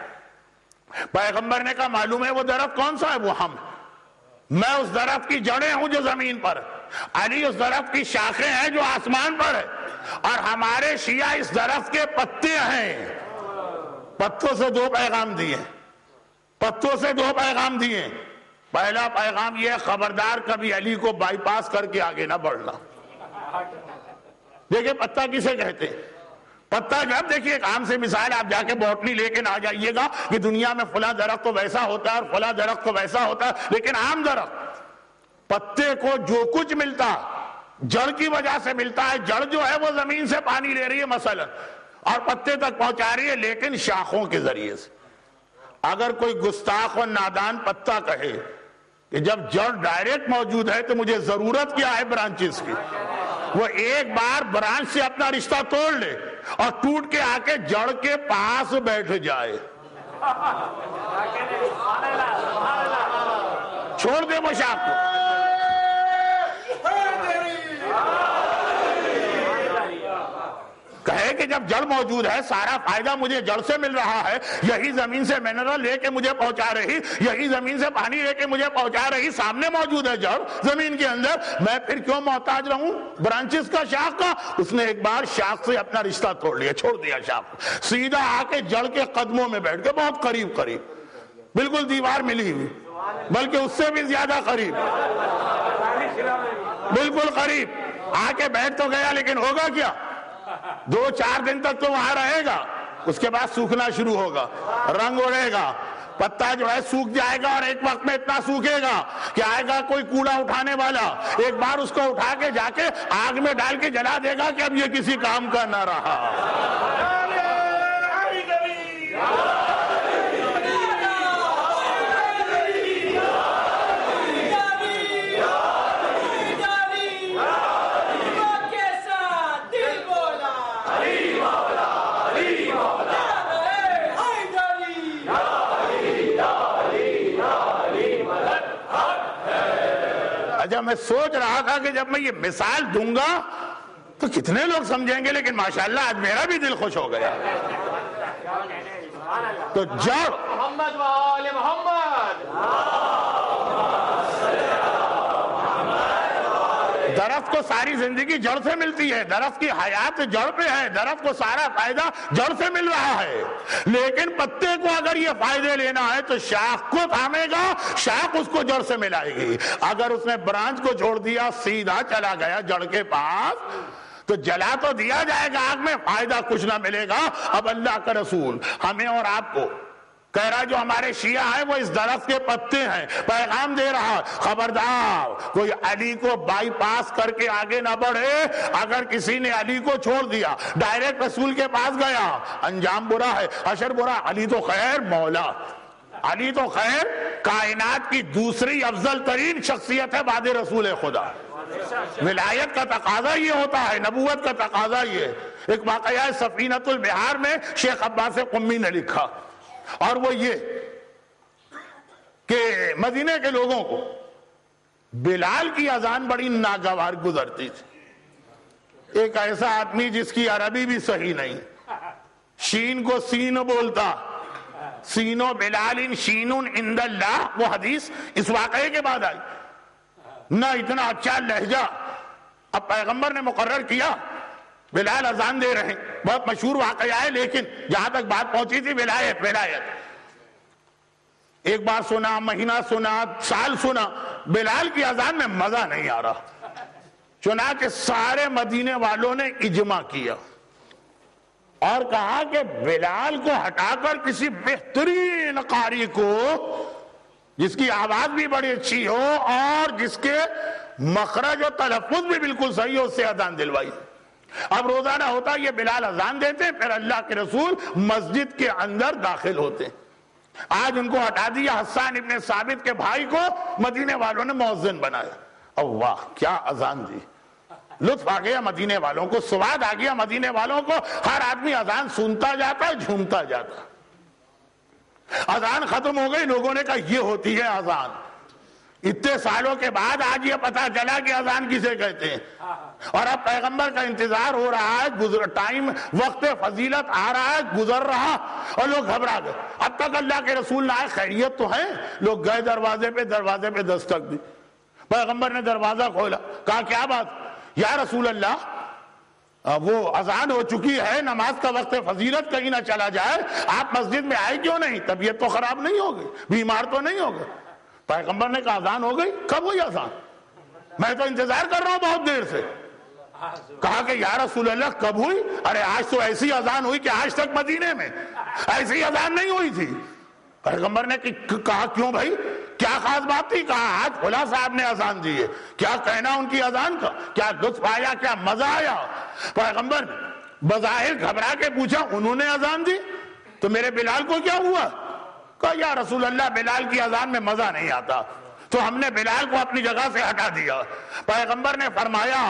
پیغمبر نے کہا معلوم ہے وہ درخت کون سا ہے؟ وہ ہم، میں اس درخت کی جڑیں ہوں جو زمین پر، علی اس درخت کی شاخیں ہیں جو آسمان پر ہے، اور ہمارے شیعہ اس درخت کے پتے ہیں۔ پتوں سے دو پیغام دیے، پتوں سے دو پیغام دیے۔ پہلا پیغام یہ، خبردار کبھی علی کو بائی پاس کر کے آگے نہ بڑھنا۔ دیکھیں پتہ کسے کہتے ہیں؟ پتہ جب دیکھیے ایک عام سے مثال، آپ جا کے بوٹنی لے کے نہ جائیے گا کہ دنیا میں فلاں درخت تو ویسا ہوتا ہے اور فلاں درخت تو ویسا ہوتا ہے، لیکن عام درخت پتے کو جو کچھ ملتا جڑ کی وجہ سے ملتا ہے، جڑ جو ہے وہ زمین سے پانی لے رہی ہے مثلا اور پتے تک پہنچا رہی ہے، لیکن شاخوں کے ذریعے سے۔ اگر کوئی گستاخ و نادان پتا کہے کہ جب جڑ ڈائریکٹ موجود ہے تو مجھے ضرورت کیا ہے برانچز کی، وہ ایک بار برانچ سے اپنا رشتہ توڑ لے اور ٹوٹ کے آ کے جڑ کے پاس بیٹھ جائے، چھوڑ دے وہ شاخ کو۔ کہے کہ جب جڑ موجود ہے سارا فائدہ مجھے جڑ سے مل رہا ہے، یہی زمین سے منرل لے کے مجھے پہنچا رہی، یہی زمین سے پانی لے کے مجھے پہنچا رہی، سامنے موجود ہے جڑ زمین کے اندر، میں پھر کیوں محتاج رہوں برانچز کا، شاخ کا؟ اس نے ایک بار شاخ سے اپنا رشتہ توڑ لیا، چھوڑ دیا شاخ، سیدھا آ کے جڑ کے قدموں میں بیٹھ کے، بہت قریب بالکل دیوار ملی ہوئی، بلکہ اس سے بھی زیادہ قریب، بالکل قریب آ کے بیٹھ تو گیا، لیکن ہوگا کیا؟ 2-4 دن تک تو وہاں رہے گا، اس کے بعد سوکھنا شروع ہوگا، رنگ اڑے گا، پتا جو ہے سوکھ جائے گا، اور ایک وقت میں اتنا سوکھے گا کہ آئے گا کوئی کوڑا اٹھانے والا، ایک بار اس کو اٹھا کے جا کے آگ میں ڈال کے جلا دے گا کہ اب یہ کسی کام کا نہ رہا۔ اچھا میں سوچ رہا تھا کہ جب میں یہ مثال دوں گا تو کتنے لوگ سمجھیں گے، لیکن ماشاءاللہ آج میرا بھی دل خوش ہو گیا۔ تو جڑ محمد وآل محمد، درخت کو ساری زندگی جڑ سے ملتی ہے، درخت کی حیات جڑ پہ ہے، درخت کو سارا فائدہ جڑ سے مل رہا ہے، لیکن پتے کو اگر یہ فائدے لینا ہے تو شاخ کو تھامے گا، شاخ اس کو جڑ سے ملائے گی۔ اگر اس نے برانچ کو چھوڑ دیا، سیدھا چلا گیا جڑ کے پاس، تو جلا تو دیا جائے گا آگ میں، فائدہ کچھ نہ ملے گا۔ اب اللہ کا رسول ہمیں اور آپ کو کہہ رہا جو ہمارے شیعہ ہیں وہ اس درخت کے پتے ہیں، پیغام دے رہا خبردار کوئی علی کو بائی پاس کر کے آگے نہ بڑھے۔ اگر کسی نے علی کو چھوڑ دیا، ڈائریکٹ رسول کے پاس گیا، انجام برا ہے، حشر برا۔ علی تو خیر مولا، علی تو خیر کائنات کی دوسری افضل ترین شخصیت ہے بعد رسول خدا۔ ولایت کا تقاضا یہ ہوتا ہے، نبوت کا تقاضا یہ۔ ایک واقعہ سفینۃ البحار میں شیخ عباس قمی نے لکھا، اور وہ یہ کہ مدینے کے لوگوں کو بلال کی اذان بڑی ناگوار گزرتی تھی۔ ایک ایسا آدمی جس کی عربی بھی صحیح نہیں، شین کو سین بولتا، سینو بلال شین عند اللہ، وہ حدیث اس واقعے کے بعد آئی۔ نہ اتنا اچھا لہجہ، اب پیغمبر نے مقرر کیا بلال اذان دے رہے ہیں، بہت مشہور واقعہ ہے، لیکن جہاں تک بات پہنچی تھی ولایت۔ ایک بار سنا، مہینہ سنا، سال سنا، بلال کی اذان میں مزہ نہیں آ رہا، چنانچہ سارے مدینے والوں نے اجماع کیا اور کہا کہ بلال کو ہٹا کر کسی بہترین قاری کو، جس کی آواز بھی بڑی اچھی ہو اور جس کے مخرج و تلفظ بھی بالکل صحیح ہو، اس سے اذان دلوائی۔ اب روزانہ ہوتا یہ بلال اذان دیتے، پھر اللہ کے رسول مسجد کے اندر داخل ہوتے۔ آج ان کو ہٹا دیا، حسان ابن ثابت کے بھائی کو مدینے والوں نے مؤذن بنایا۔ اور واہ کیا اذان دی، لطف آ گیا مدینے والوں کو، سواد آ گیا مدینے والوں کو، ہر آدمی اذان سنتا جاتا ہے، جھومتا جاتا. اذان ختم ہو گئی، لوگوں نے کہا یہ ہوتی ہے اذان. اتنے سالوں کے بعد آج یہ پتا چلا کہ اذان کسے کہتے ہیں. اور اب پیغمبر کا انتظار ہو رہا ہے، ٹائم وقت فضیلت آ رہا ہے، گزر رہا، اور لوگ گھبرا گئے. اب تک اللہ کے رسول نہ آئے، خیریت تو ہے. لوگ گئے دروازے پہ دستک دی. پیغمبر نے دروازہ کھولا، کہا کیا بات؟ یا رسول اللہ، وہ اذان ہو چکی ہے، نماز کا وقت فضیلت کہیں نہ چلا جائے، آپ مسجد میں آئے کیوں نہیں؟ طبیعت تو خراب نہیں ہو گئی، بیمار تو نہیں ہو گئے؟ پیغمبر نے کہا اذان ہو گئی؟ کب ہوئی اذان؟ میں تو انتظار کر رہا ہوں بہت دیر سے. کہا کہ یا رسول اللہ کب ہوئی؟ ارے آج تو ایسی اذان ہوئی کہ آج تک مدینے میں ایسی اذان نہیں ہوئی تھی. پیغمبر نے کہا کیوں بھائی، کیا خاص بات تھی؟ کہا آج فلاں صاحب نے اذان دی ہے. کیا کہنا ان کی اذان کا؟ کیا لطف آیا، کیا مزہ آیا؟ پیغمبر بظاہر گھبرا کے پوچھا انہوں نے اذان دی تو میرے بلال کو کیا ہوا؟ کہا یا رسول اللہ بلال کی اذان میں مزہ نہیں آتا، تو ہم نے بلال کو اپنی جگہ سے ہٹا دیا. پیغمبر نے فرمایا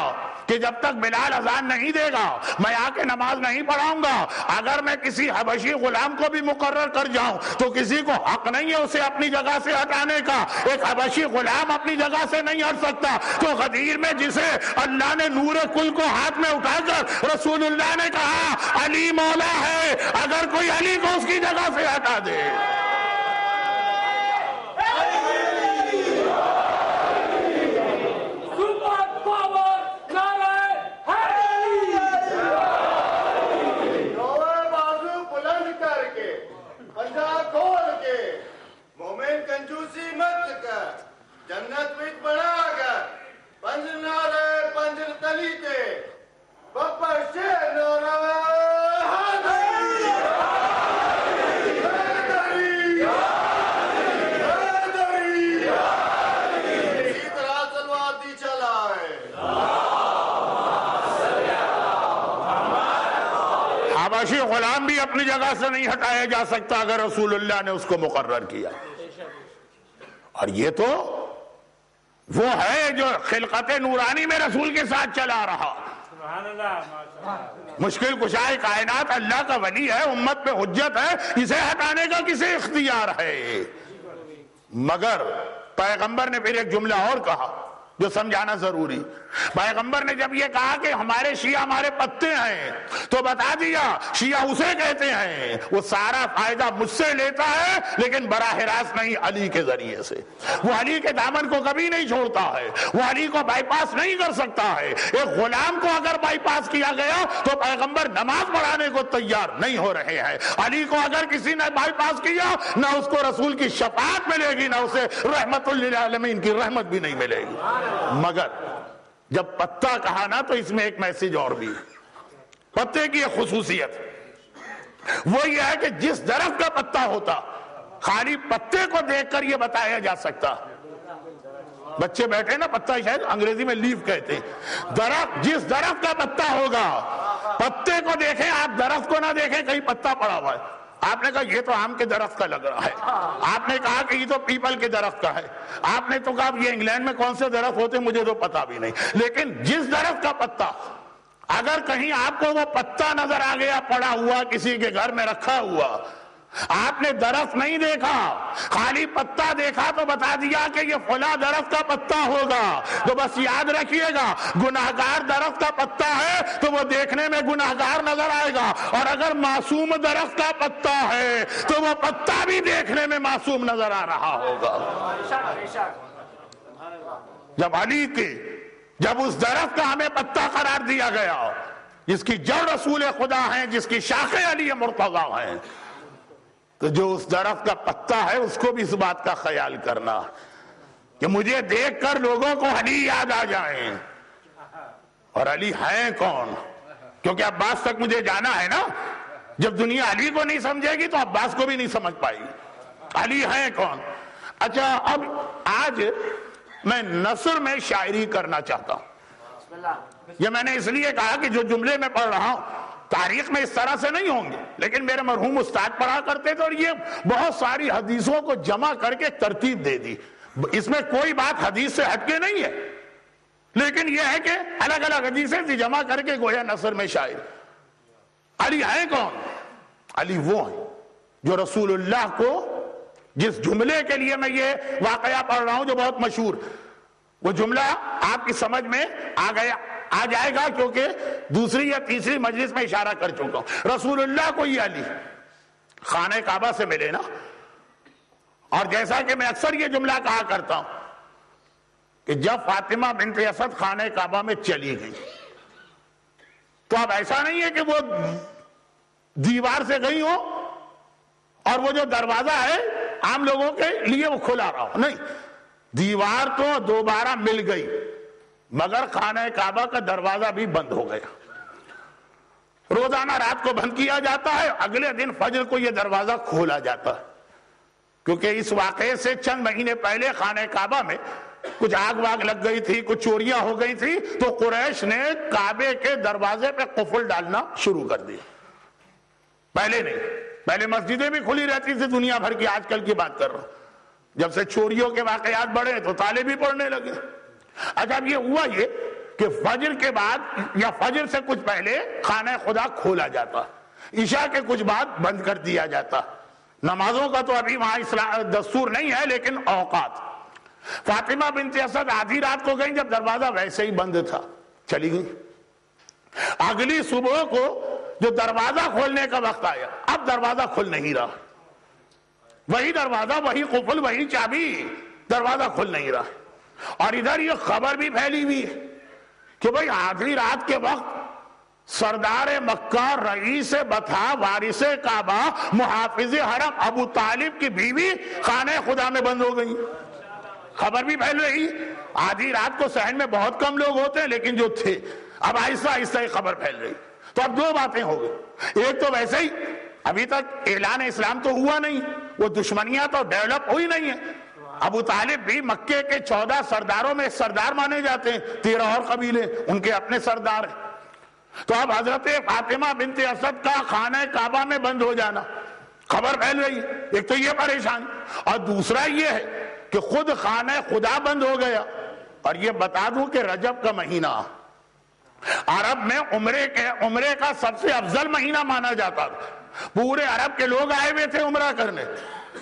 کہ جب تک بلال اذان نہیں دے گا میں آ کے نماز نہیں پڑھاؤں گا. اگر میں کسی حبشی غلام کو بھی مقرر کر جاؤں تو کسی کو حق نہیں ہے اسے اپنی جگہ سے ہٹانے کا. ایک حبشی غلام اپنی جگہ سے نہیں ہٹ سکتا. تو غدیر میں جسے اللہ نے نور کل کو ہاتھ میں اٹھا کر رسول اللہ نے کہا علی مولا ہے، اگر کوئی علی کو اس کی جگہ سے ہٹا دے. کنجوسی مت کر، جنت وچ بڑا کر، پنج نعرے پنج تلی تے بپا شیر نعرہ اسی طرح تلوار دی چلائے. حبشی غلام بھی اپنی جگہ سے نہیں ہٹایا جا سکتا اگر رسول اللہ نے اس کو مقرر کیا. اور یہ تو وہ ہے جو خلقت نورانی میں رسول کے ساتھ چلا رہا. مشکل کشائے کائنات اللہ کا ولی ہے، امت پہ حجت ہے، اسے ہٹانے کا کسے اختیار ہے؟ مگر پیغمبر نے پھر ایک جملہ اور کہا جو سمجھانا ضروری. پیغمبر نے جب یہ کہا کہ ہمارے شیعہ ہمارے پتے ہیں تو بتا دیا شیعہ اسے کہتے ہیں وہ سارا فائدہ مجھ سے لیتا ہے لیکن براہ راست نہیں، علی کے ذریعے سے. وہ علی کے دامن کو کبھی نہیں چھوڑتا ہے، وہ علی کو بائی پاس نہیں کر سکتا ہے. ایک غلام کو اگر بائی پاس کیا گیا تو پیغمبر نماز پڑھانے کو تیار نہیں ہو رہے ہیں. علی کو اگر کسی نے بائی پاس کیا نہ اس کو رسول کی شفاعت ملے گی، نہ اسے رحمت للعالمین کی رحمت بھی نہیں ملے گی. مگر جب پتا کہا نا تو اس میں ایک میسج اور بھی. پتے کی ایک خصوصیت وہ یہ ہے کہ جس درخت کا پتا ہوتا خالی پتے کو دیکھ کر یہ بتایا جا سکتا. بچے بیٹھے نا، پتا شاید انگریزی میں لیف کہتے ہیں. درخت جس درخت کا پتا ہوگا پتے کو دیکھیں آپ، درخت کو نہ دیکھیں کہیں پتا پڑا ہوا ہے. آپ نے کہا یہ تو آم کے درخت کا لگ رہا ہے، آپ نے کہا کہ یہ تو پیپل کے درخت کا ہے، آپ نے تو کہا یہ انگلینڈ میں کون سے درخت ہوتے مجھے تو پتا بھی نہیں. لیکن جس درخت کا پتا اگر کہیں آپ کو وہ پتا نظر آ گیا پڑا ہوا کسی کے گھر میں رکھا ہوا، آپ نے درخت نہیں دیکھا خالی پتا دیکھا تو بتا دیا کہ یہ فلاں درخت کا پتا ہوگا. تو بس یاد رکھیے گا گناہگار درخت کا پتا ہے تو وہ دیکھنے میں گناہگار نظر آئے گا، اور اگر معصوم درخت کا پتا ہے تو وہ پتا بھی دیکھنے میں معصوم نظر آ رہا ہوگا. جب علی کے جب اس درخت کا ہمیں پتا قرار دیا گیا جس کی جڑ رسول خدا ہیں، جس کی شاخیں علی مرتضیٰ ہیں، تو جو اس درخت کا پتا ہے اس کو بھی اس بات کا خیال کرنا کہ مجھے دیکھ کر لوگوں کو علی یاد آ جائیں. اور علی ہیں کون؟ کیونکہ عباس تک مجھے جانا ہے نا. جب دنیا علی کو نہیں سمجھے گی تو عباس کو بھی نہیں سمجھ پائے گی. علی ہیں کون؟ اچھا اب آج میں نثر میں شاعری کرنا چاہتا ہوں. یہ میں نے اس لیے کہا کہ جو جملے میں پڑھ رہا ہوں تاریخ میں اس طرح سے نہیں ہوں گے، لیکن میرے مرحوم استاد پڑھا کرتے تھے اور یہ بہت ساری حدیثوں کو جمع کر کے ترتیب دے دی. اس میں کوئی بات حدیث سے ہٹ کے نہیں ہے. لیکن یہ ہے کہ الگ الگ حدیثیں تھی جمع کر کے گویا نثر میں شاعر. علی ہیں کون؟ علی وہ ہیں جو رسول اللہ کو، جس جملے کے لیے میں یہ واقعہ پڑھ رہا ہوں جو بہت مشہور، وہ جملہ آپ کی سمجھ میں آ جائے گا کیونکہ دوسری یا تیسری مجلس میں اشارہ کر چکا ہوں. رسول اللہ کو یہ علی خانہ کعبہ سے ملے نا، اور جیسا کہ میں اکثر یہ جملہ کہا کرتا ہوں کہ جب فاطمہ بنت اسد خانہ کعبہ میں چلی گئی تو اب ایسا نہیں ہے کہ وہ دیوار سے گئی ہو اور وہ جو دروازہ ہے عام لوگوں کے لیے وہ کھلا رہا ہو، نہیں، دیوار تو دوبارہ مل گئی مگر خانہ کعبہ کا دروازہ بھی بند ہو گیا. روزانہ رات کو بند کیا جاتا ہے، اگلے دن فجر کو یہ دروازہ کھولا جاتا ہے، کیونکہ اس واقعے سے چند مہینے پہلے خانہ کعبہ میں کچھ آگ واگ لگ گئی تھی، کچھ چوریاں ہو گئی تھی، تو قریش نے کعبے کے دروازے پہ قفل ڈالنا شروع کر دیا. پہلے نہیں، پہلے مسجدیں بھی کھلی رہتی تھی دنیا بھر کی، آج کل کی بات کر رہا ہوں. جب سے چوریوں کے واقعات بڑھے تو تالے بھی پڑنے لگے. اچھا اب یہ ہوا یہ کہ فجر کے بعد یا فجر سے کچھ پہلے خانہ خدا کھولا جاتا، عشاء کے کچھ بعد بند کر دیا جاتا. نمازوں کا تو ابھی وہاں دستور نہیں ہے لیکن اوقات. فاطمہ بنت اسد آدھی رات کو گئی جب دروازہ ویسے ہی بند تھا، چلی گئی. اگلی صبح کو جو دروازہ کھولنے کا وقت آیا، اب دروازہ کھل نہیں رہا، وہی دروازہ، وہی قفل، وہی چابی، دروازہ کھل نہیں رہا. اور ادھر یہ خبر بھی پھیلی ہوئی ہے کہ بھئی آدھی رات کے وقت سردار مکہ، رئیس بطحا، وارث کعبہ، محافظ حرم ابو طالب کی بیوی خانہ خدا میں بند ہو گئی. خبر بھی پھیل رہی. آدھی رات کو صحن میں بہت کم لوگ ہوتے ہیں لیکن جو تھے، اب آہستہ آہستہ ہی خبر پھیل رہی. تو اب دو باتیں ہو گئی. ایک تو ویسے ہی ابھی تک اعلان اسلام تو ہوا نہیں، وہ دشمنیاں تو ڈیولپ ہوئی نہیں ہیں. ابو طالب بھی مکے کے 14 سرداروں میں سردار مانے جاتے ہیں، 13 اور قبیلے ان کے اپنے سردار ہیں. تو اب حضرت فاطمہ بنت اسد کا خانہ کعبہ میں بند ہو جانا، خبر پھیل رہی ہے. ایک تو یہ پریشانی، اور دوسرا یہ ہے کہ خود خانہ خدا بند ہو گیا. اور یہ بتا دوں کہ رجب کا مہینہ عرب میں عمرے کا سب سے افضل مہینہ مانا جاتا تھا. پورے عرب کے لوگ آئے ہوئے تھے عمرہ کرنے.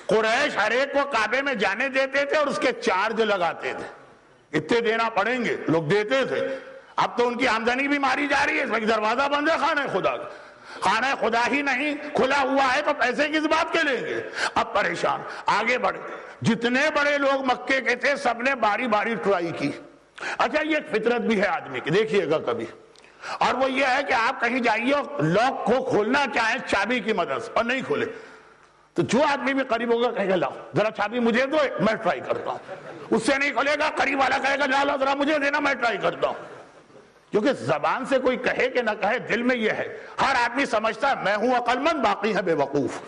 قریش ہر ایک کو کعبے میں جانے دیتے تھے اور اس کے چارج لگاتے تھے، اتنے دینا پڑیں گے، لوگ دیتے تھے. اب تو ان کی آمدنی بھی ماری جا رہی ہے، اس وقت دروازہ بند ہے خانہ خدا کا. خانہ خدا ہی نہیں کھلا ہوا ہے تو پیسے کس بات کے لیں گے. اب پریشان آگے بڑھے. جتنے بڑے لوگ مکے کے تھے سب نے باری باری ٹرائی کی. اچھا یہ ایک فطرت بھی ہے آدمی کی، دیکھیے گا کبھی، اور وہ یہ ہے کہ آپ کہیں جائیے لاک کو کھولنا چاہیں چابی کی مدد سے اور نہیں کھولے تو جو آدمی بھی قریب ہوگا کہے گا لاؤ ذرا چابی مجھے دو، میں ٹرائی کرتا ہوں. اس سے نہیں کھولے گا، قریب والا کہے گا لا ذرا مجھے دینا، میں ٹرائی کرتا ہوں. کیونکہ زبان سے کوئی کہے کہ نہ کہے، دل میں یہ ہے. ہر آدمی سمجھتا ہے میں ہوں عقل مند، باقی ہے بے وقوف.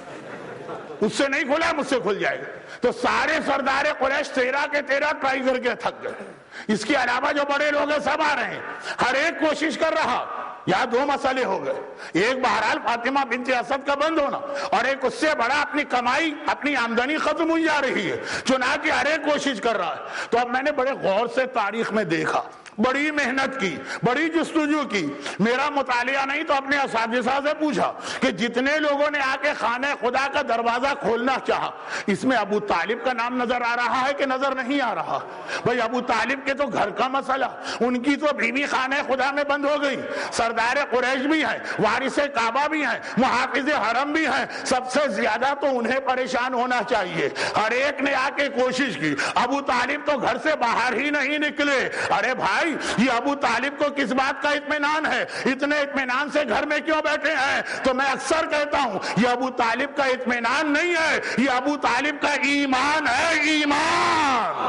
اس سے نہیں کھولا مجھ سے کھل جائے گا. تو سارے سردار قریش 13 کے 13 ٹرائی کر کے تھک گئے. اس کے علاوہ جو بڑے لوگ ہیں سب آ رہے ہیں، ہر ایک کوشش کر رہا. یہاں دو مسئلے ہو گئے، ایک بہرحال فاطمہ بنت اسد کا بند ہونا، اور ایک اس سے بڑا اپنی کمائی، اپنی آمدنی ختم ہوئی جا رہی ہے. چنانچہ ہر ایک کوشش کر رہا ہے. تو اب میں نے بڑے غور سے تاریخ میں دیکھا، بڑی محنت کی، بڑی جستجو کی. میرا مطالعہ نہیں تو اپنے اساتذہ سے پوچھا کہ جتنے لوگوں نے آ کے خانہ خدا کا دروازہ کھولنا چاہا، اس میں ابو طالب کا نام نظر آ رہا ہے کہ نظر نہیں آ رہا؟ بھائی ابو طالب کے تو گھر کا مسئلہ، ان کی تو بیوی خانہ خدا میں بند ہو گئی. سردار قریش بھی ہیں، وارث کعبہ بھی ہیں، محافظ حرم بھی ہیں. سب سے زیادہ تو انہیں پریشان ہونا چاہیے. ہر ایک نے آ کے کوشش کی. ابو طالب تو گھر سے باہر ہی نہیں نکلے. ارے بھائی یہ ابو طالب کو کس بات کا اطمینان ہے؟ اتنے اطمینان سے گھر میں کیوں بیٹھے ہیں؟ تو میں اکثر کہتا ہوں یہ ابو طالب کا اطمینان نہیں ہے، یہ ابو طالب کا ایمان ہے. ایمان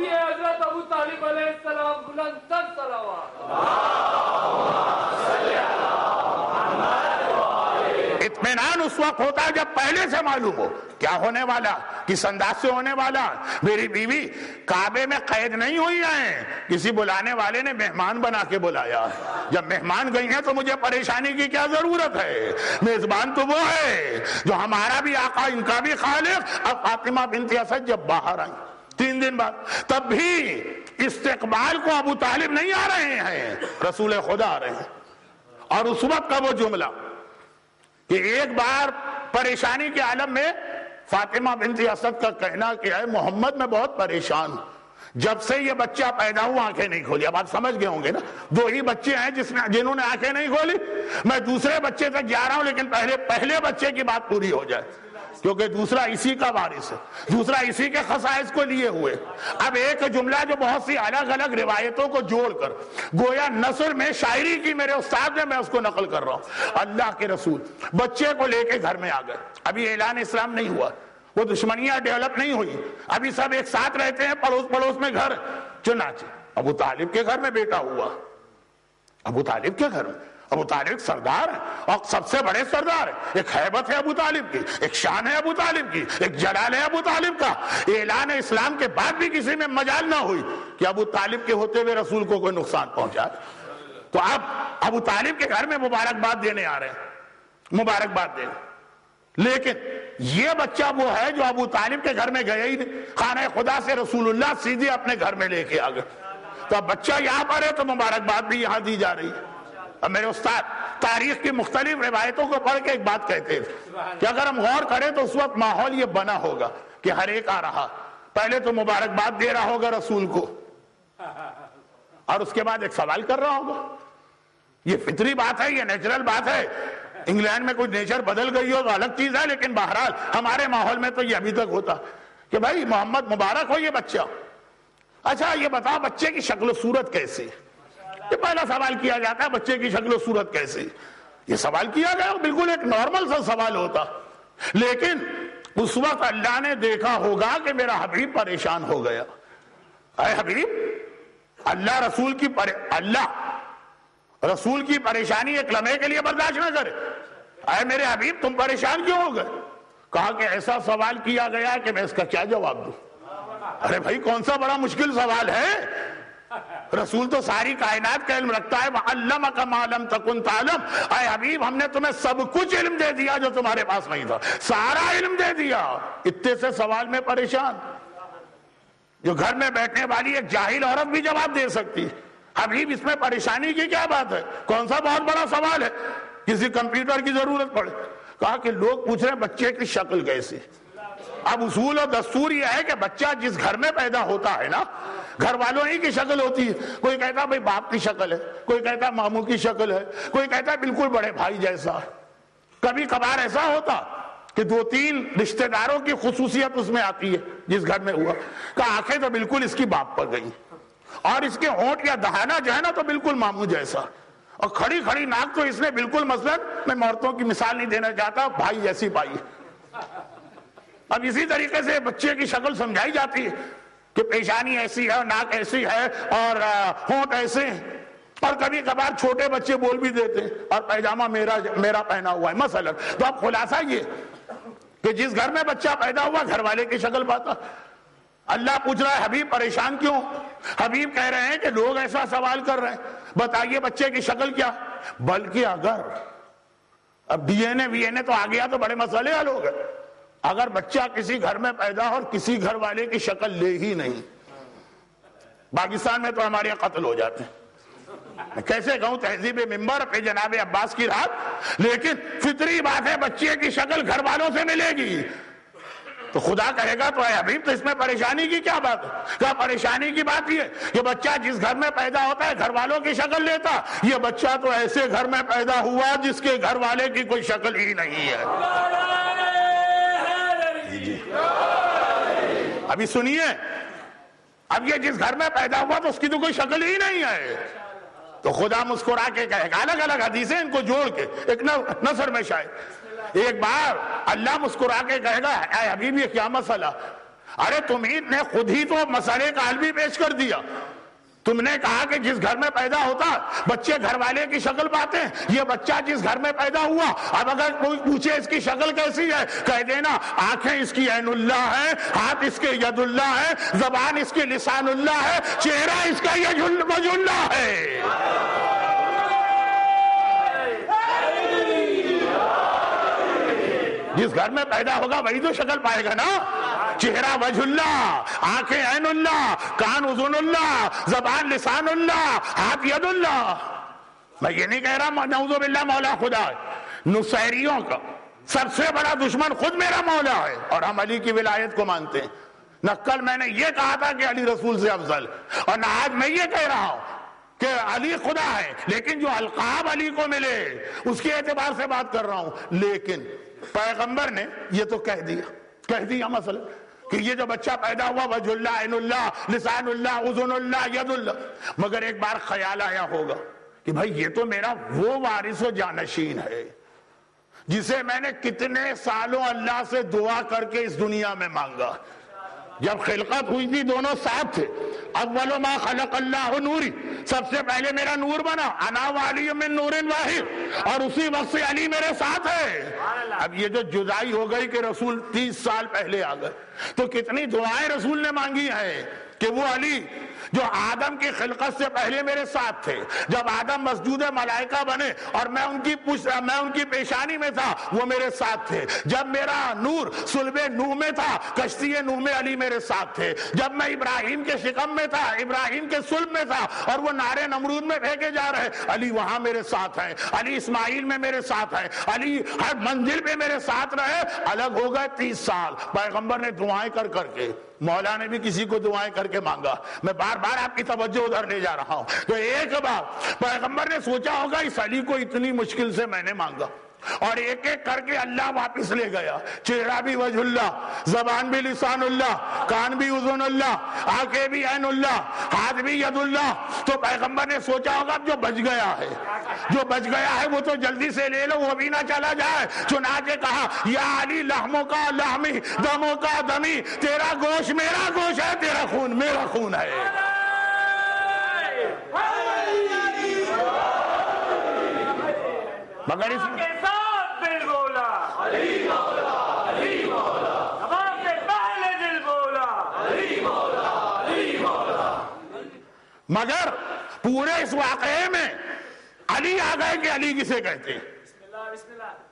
حضرت ابو طالب علیہ السلام بلند تر صلوات. اطمینان اس وقت ہوتا ہے جب پہلے سے معلوم ہو کیا ہونے والا. کس انداز سے ہونے والا. میری بیوی کعبے میں قید نہیں ہوئی ہیں, کسی بلانے والے نے مہمان بنا کے بلایا. جب مہمان گئی ہیں تو مجھے پریشانی کی کیا ضرورت ہے؟ میزبان تو وہ ہے جو ہمارا بھی آقا ان کا بھی خالق. اب فاطمہ بنت اسد جب باہر آئی 3 دن بعد, تب بھی استقبال کو ابو طالب نہیں آ رہے ہیں, رسول خدا آ رہے ہیں. اور اس وقت کا وہ جملہ کہ ایک بار پریشانی کے عالم میں فاطمہ بنت اسد کا کہنا کیا ہے, محمد میں بہت پریشان ہوں, جب سے یہ بچہ پیدا ہوا آنکھیں نہیں کھولی. اب آپ سمجھ گئے ہوں گے نا, 2 ہی بچے ہیں جنہوں نے آنکھیں نہیں کھولی. میں دوسرے بچے تک جا رہا ہوں, لیکن پہلے بچے کی بات پوری ہو جائے, کیونکہ دوسرا اسی کا وارث ہے, دوسرا اسی کے خصائص کو لیے ہوئے. اب ایک جملہ جو بہت سی الگ الگ روایتوں کو جوڑ کر گویا نثر میں شاعری کی میرے استاد نے, میں اس کو نقل کر رہا ہوں. اللہ کے رسول بچے کو لے کے گھر میں آ گئے. ابھی اعلان اسلام نہیں ہوا, وہ دشمنیاں ڈیولپ نہیں ہوئی, ابھی سب ایک ساتھ رہتے ہیں پڑوس میں گھر. چنانچہ ابو طالب کے گھر میں بیٹا ہوا. ابو طالب کے گھر میں, ابو طالب سردار ہے اور سب سے بڑے سردار ہیں. ایک ہیبت ہے ابو طالب کی, ایک شان ہے ابو طالب کی, ایک جلال ہے ابو طالب کا. اعلان اسلام کے بعد بھی کسی میں مجال نہ ہوئی کہ ابو طالب کے ہوتے ہوئے رسول کو کوئی نقصان پہنچا. تو اب ابو طالب کے گھر میں مبارکباد دینے آ رہے ہیں, مبارکباد دینے. لیکن یہ بچہ وہ ہے جو ابو طالب کے گھر میں گیا ہی نہیں, خانہ خدا سے رسول اللہ سیدھے اپنے گھر میں لے کے آ گئے. تو اب بچہ یہاں پر ہے تو مبارکباد بھی یہاں دی جا رہی ہے. اب میرے استاد تاریخ کی مختلف روایتوں کو پڑھ کے ایک بات کہتے تھے کہ اگر ہم غور کریں تو اس وقت ماحول یہ بنا ہوگا کہ ہر ایک آ رہا, پہلے تو مبارکباد دے رہا ہوگا رسول کو, اور اس کے بعد ایک سوال کر رہا ہوگا. یہ فطری بات ہے, یہ نیچرل بات ہے. انگلینڈ میں کوئی نیچر بدل گئی ہو تو الگ چیز ہے, لیکن بہرحال ہمارے ماحول میں تو یہ ابھی تک ہوتا کہ بھائی محمد مبارک ہو یہ بچہ. اچھا یہ بتا بچے کی شکل و صورت کیسی؟ یہ پہلا سوال کیا جاتا ہے, بچے کی شکل و صورت کیسی؟ یہ سوال کیا گیا, بالکل ایک نارمل سا سوال ہوتا. لیکن اس وقت اللہ نے دیکھا ہوگا کہ میرا حبیب پریشان ہو گیا. اے حبیب, اللہ رسول کی پریشانی ایک لمحے کے لیے برداشت نہ کرے. اے میرے حبیب تم پریشان کیوں ہو گئے؟ کہا کہ ایسا سوال کیا گیا کہ میں اس کا کیا جواب دوں. ارے بھائی کون سا بڑا مشکل سوال ہے, رسول تو ساری کائنات کا علم رکھتا ہے. وَعَلَّمَكَ مَا لَمْ تَكُنْ تَعْلَمْ. اے حبیب ہم نے تمہیں سب کچھ علم دے دیا جو تمہارے پاس نہیں تھا, سارا علم دے دیا. اتنے سے سوال میں پریشان, جو گھر میں بیٹھنے والی ایک جاہل عورت بھی جواب دے سکتی. حبیب اس میں پریشانی کی کیا بات ہے, کون سا بہت بڑا سوال ہے, کسی کمپیوٹر کی ضرورت پڑے. کہا کہ لوگ پوچھ رہے ہیں بچے کی شکل کیسی. اب اصول اور دستور یہ ہے کہ بچہ جس گھر میں پیدا ہوتا ہے نا, گھر والوں ہی کی شکل ہوتی ہے. کوئی کہتا ہے بھائی باپ کی شکل ہے, کوئی کہتا ہے ماموں کی شکل ہے, کوئی کہتا ہے بالکل بڑے بھائی جیسا. کبھی کبھار ایسا ہوتا کہ 2-3 رشتہ داروں کی خصوصیت اس میں آتی ہے جس گھر میں ہوا. کہ آنکھیں تو بالکل اس کی باپ پر گئی, اور اس کے ہونٹ یا دہانہ جو ہے نا تو بالکل ماموں جیسا, اور کھڑی کھڑی ناک تو اس نے بالکل, مثلا میں عورتوں کی مثال نہیں دینا چاہتا, بھائی جیسی پائی. اب اسی طریقے سے بچے کی شکل سمجھائی جاتی ہے کہ پیشانی ایسی ہے, ناک ایسی ہے, اور ہونٹ ایسے ہیں. اور کبھی کبھار چھوٹے بچے بول بھی دیتے ہیں اور پیجامہ میرا پہنا ہوا ہے مثلا. تو اب خلاصہ یہ کہ جس گھر میں بچہ پیدا ہوا گھر والے کی شکل پاتا. اللہ پوچھ رہا ہے حبیب پریشان کیوں؟ حبیب کہہ رہے ہیں کہ لوگ ایسا سوال کر رہے ہیں, بتائیے بچے کی شکل کیا. بلکہ اگر اب ڈی این اے تو آ گیا تو بڑے مسئلے حل ہو گئے. اگر بچہ کسی گھر میں پیدا اور کسی گھر والے کی شکل لے ہی نہیں, پاکستان میں تو ہمارے یہاں قتل ہو جاتے ہیں. کیسے کہوں تہذیب ممبر پہ جناب عباس کی رات, لیکن فطری بات ہے بچے کی شکل گھر والوں سے ملے گی. تو خدا کہے گا تو اے حبیب تو اس میں پریشانی کی کیا بات ہے؟ کیا پریشانی کی بات یہ کہ بچہ جس گھر میں پیدا ہوتا ہے گھر والوں کی شکل لیتا, یہ بچہ تو ایسے گھر میں پیدا ہوا جس کے گھر والے کی کوئی شکل ہی نہیں ہے. ابھی سنیے, اب یہ جس گھر میں پیدا ہوا تو اس کی تو کوئی شکل ہی نہیں ہے. تو خدا مسکرا کے کہے گا, الگ الگ حدیثیں ان کو جوڑ کے ایک نثر میں شاید. ایک بار اللہ مسکرا کے کہے گا اے حبیب یہ کیا مسئلہ, ارے تمہیں نے خود ہی تو مسئلے کا حل بھی پیش کر دیا. تم نے کہا کہ جس گھر میں پیدا ہوتا بچے گھر والے کی شکل پاتے ہیں، یہ بچہ جس گھر میں پیدا ہوا اب اگر کوئی پوچھے اس کی شکل کیسی ہے، کہہ دینا آنکھیں اس کی عین اللہ ہے، ہاتھ اس کے ید اللہ ہے، زبان اس کی لسان اللہ ہے، چہرہ اس کا وجہ اللہ ہے۔ جس گھر میں پیدا ہوگا وہی تو شکل پائے گا نا، چہرہ وجہ اللہ، آنکھیں عین اللہ، کان اذن اللہ، زبان لسان اللہ، ہاتھ ید اللہ۔ میں یہ نہیں کہہ رہا نعوذ باللہ مولا خدا ہے، نصیریوں کا سب سے بڑا دشمن خود میرا مولا ہے، اور ہم علی کی ولایت کو مانتے ہیں۔ نہ کل میں نے یہ کہا تھا کہ علی رسول سے افضل، اور نہ آج میں یہ کہہ رہا ہوں کہ علی خدا ہے، لیکن جو القاب علی کو ملے اس کے اعتبار سے بات کر رہا ہوں۔ لیکن پیغمبر نے یہ تو کہہ دیا مثلا کہ یہ جو بچہ پیدا ہوا وجہ اللہ، عین اللہ، لسان اللہ، اذن اللہ، ید اللہ، مگر ایک بار خیال آیا ہوگا کہ بھائی یہ تو میرا وہ وارث و جانشین ہے جسے میں نے کتنے سالوں اللہ سے دعا کر کے اس دنیا میں مانگا۔ جب خلقت ہوئی تھی دونوں ساتھ تھے، اول ما خلق اللہ نوری، سب سے پہلے میرا نور بنا، انا وعلی من نور واحد، اور اسی وقت سے علی میرے ساتھ ہے۔ اب یہ جو جدائی ہو گئی کہ رسول 30 سال پہلے آ گئے، تو کتنی دعائیں رسول نے مانگی ہیں کہ وہ علی جو آدم کی خلقت سے پہلے میرے ساتھ تھے، جب آدم مسجود ملائکہ بنے اور میں ان کی پیشانی میں تھا وہ میرے ساتھ تھے، جب میرا نور صلب نوح میں تھا کشتی نوح میں علی میرے ساتھ تھے، جب میں ابراہیم کے شکم میں تھا، ابراہیم کے صلب میں تھا اور وہ نارے نمرود میں پھینکے جا رہے، علی وہاں میرے ساتھ ہیں، علی اسماعیل میں میرے ساتھ ہیں، علی ہر منزل پہ میرے ساتھ رہے۔ الگ ہو گئے 30 سال، پیغمبر نے دعائیں کر کے، مولا نے بھی کسی کو دعائیں کر کے مانگا۔ میں بار بار آپ کی توجہ ادھر لے جا رہا ہوں تو ایک بار پیغمبر نے سوچا ہوگا اس علی کو اتنی مشکل سے میں نے مانگا، اور ایک ایک کر کے اللہ واپس لے گیا۔ چہرہ بھی وجہ اللہ، زبان بھی لسان اللہ، کان بھی اذن اللہ، آنکھیں بھی عین اللہ، ہاتھ بھی ید اللہ۔ تو پیغمبر نے سوچا ہوگا جو بچ گیا ہے وہ تو جلدی سے لے لو، وہ بھی نہ چلا جائے۔ چنانچہ کہا یا علی لحموں کا لحمی، دموں کا دمی، تیرا گوشت میرا گوشت ہے، تیرا خون میرا خون ہے۔ مگر اس میں مگر پورے اس واقعے میں علی آ گئے کہ علی کسے کہتے ہیں،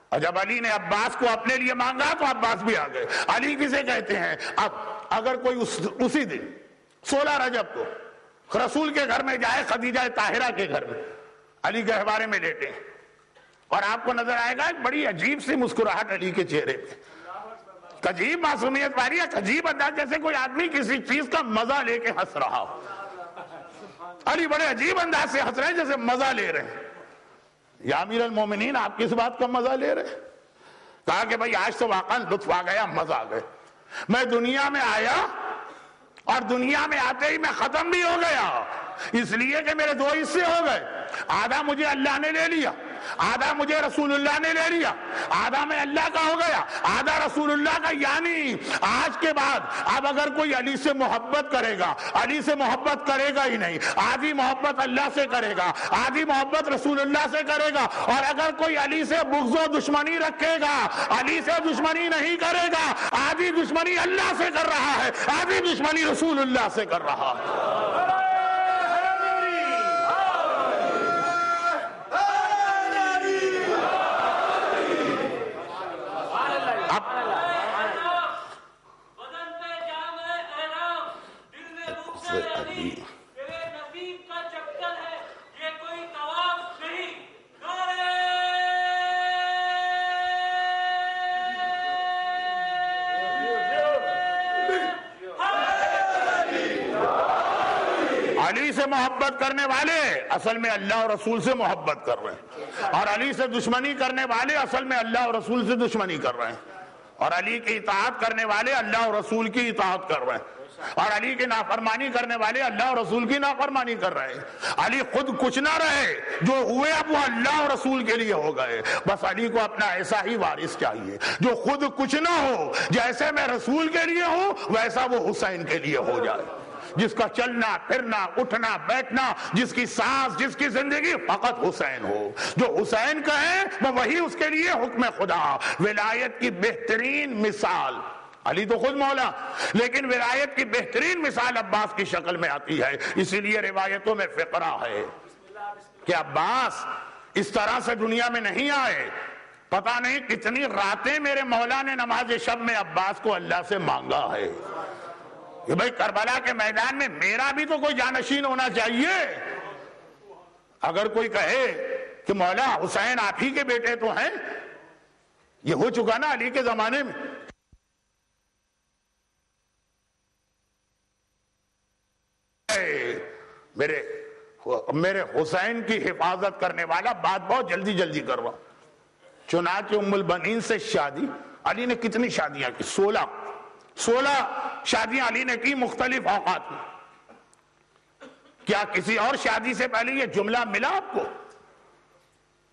اور جب علی نے عباس کو اپنے لیے مانگا تو عباس بھی آ گئے۔ علی کسے کہتے ہیں؟ اب اگر کوئی اسی دن 16 رجب کو رسول کے گھر میں جائے، خدیجہ طاہرہ کے گھر میں، علی گہوارے میں لیٹے، اور آپ کو نظر آئے گا ایک بڑی عجیب سی مسکراہٹ علی کے چہرے پہ، عجیب معصومیت والی، ایک عجیب انداز، جیسے کوئی آدمی کسی چیز کا مزہ لے کے ہنس رہا ہو۔ علی بڑے عجیب انداز سے ہنس رہے ہیں جیسے مزہ لے رہے ہیں۔ یا امیر المومنین آپ کس بات کا مزہ لے رہے ہیں؟ کہا کہ بھئی آج تو واقعا لطف آ گیا، مزہ آ گیا، میں دنیا میں آیا اور دنیا میں آتے ہی میں ختم بھی ہو گیا، اس لیے کہ میرے دو حصے ہو گئے، آدھا مجھے اللہ نے لے لیا، آدھا مجھے رسول اللہ نے لے لیا، آدھا میں اللہ کا ہو گیا، آدھا رسول اللہ کا۔ یعنی آج کے بعد اب اگر کوئی علی سے محبت کرے گا، علی سے محبت کرے گا ہی نہیں، آدھی محبت اللہ سے کرے گا، آدھی محبت رسول اللہ سے کرے گا، اور اگر کوئی علی سے بغض و دشمنی رکھے گا، علی سے دشمنی نہیں کرے گا، آدھی دشمنی اللہ سے کر رہا ہے، آدھی دشمنی رسول اللہ سے کر رہا ہے۔ علی سے محبت کرنے والے اصل میں اللہ اور رسول سے محبت کر رہے ہیں، اور علی سے دشمنی کرنے والے اصل میں اللہ اور رسول سے دشمنی کر رہے ہیں، اور علی کی اطاعت کرنے والے اللہ اور رسول کی اطاعت کر رہے ہیں، اور علی کی نافرمانی کرنے والے اللہ اور رسول کی نافرمانی کر رہے ہیں۔ علی خود کچھ نہ رہے، جو ہوئے اب وہ اللہ اور رسول کے لیے ہو گئے، بس علی کو اپنا ایسا ہی وارث چاہیے جو خود کچھ نہ ہو، جیسے میں رسول کے لیے ہوں ویسا وہ حسین کے لیے ہو جائے۔ جس کا چلنا پھرنا اٹھنا بیٹھنا، جس کی سانس، جس کی زندگی فقط حسین ہو، جو حسین کہے وہ وہی اس کے لیے حکم خدا۔ ولایت کی بہترین مثال، علی تو خود مولا، لیکن ولایت کی بہترین مثال عباس کی شکل میں آتی ہے۔ اسی لیے روایتوں میں فقرہ ہے کہ عباس اس طرح سے دنیا میں نہیں آئے، پتہ نہیں کتنی راتیں میرے مولا نے نماز شب میں عباس کو اللہ سے مانگا ہے کہ بھئی کربلا کے میدان میں میرا بھی تو کوئی جانشین ہونا چاہیے۔ اگر کوئی کہے کہ مولا حسین آپ ہی کے بیٹے تو ہیں، یہ ہو چکا نا علی کے زمانے میں۔ میرے حسین کی حفاظت کرنے والا بات بہت جلدی جلدی کروا۔ چنانچہ ام البنین سے شادی، علی نے کتنی شادیاں کی؟ 16 شادیاں علی نے کی مختلف اوقات میں۔ کیا کسی اور شادی سے پہلے یہ جملہ ملا آپ کو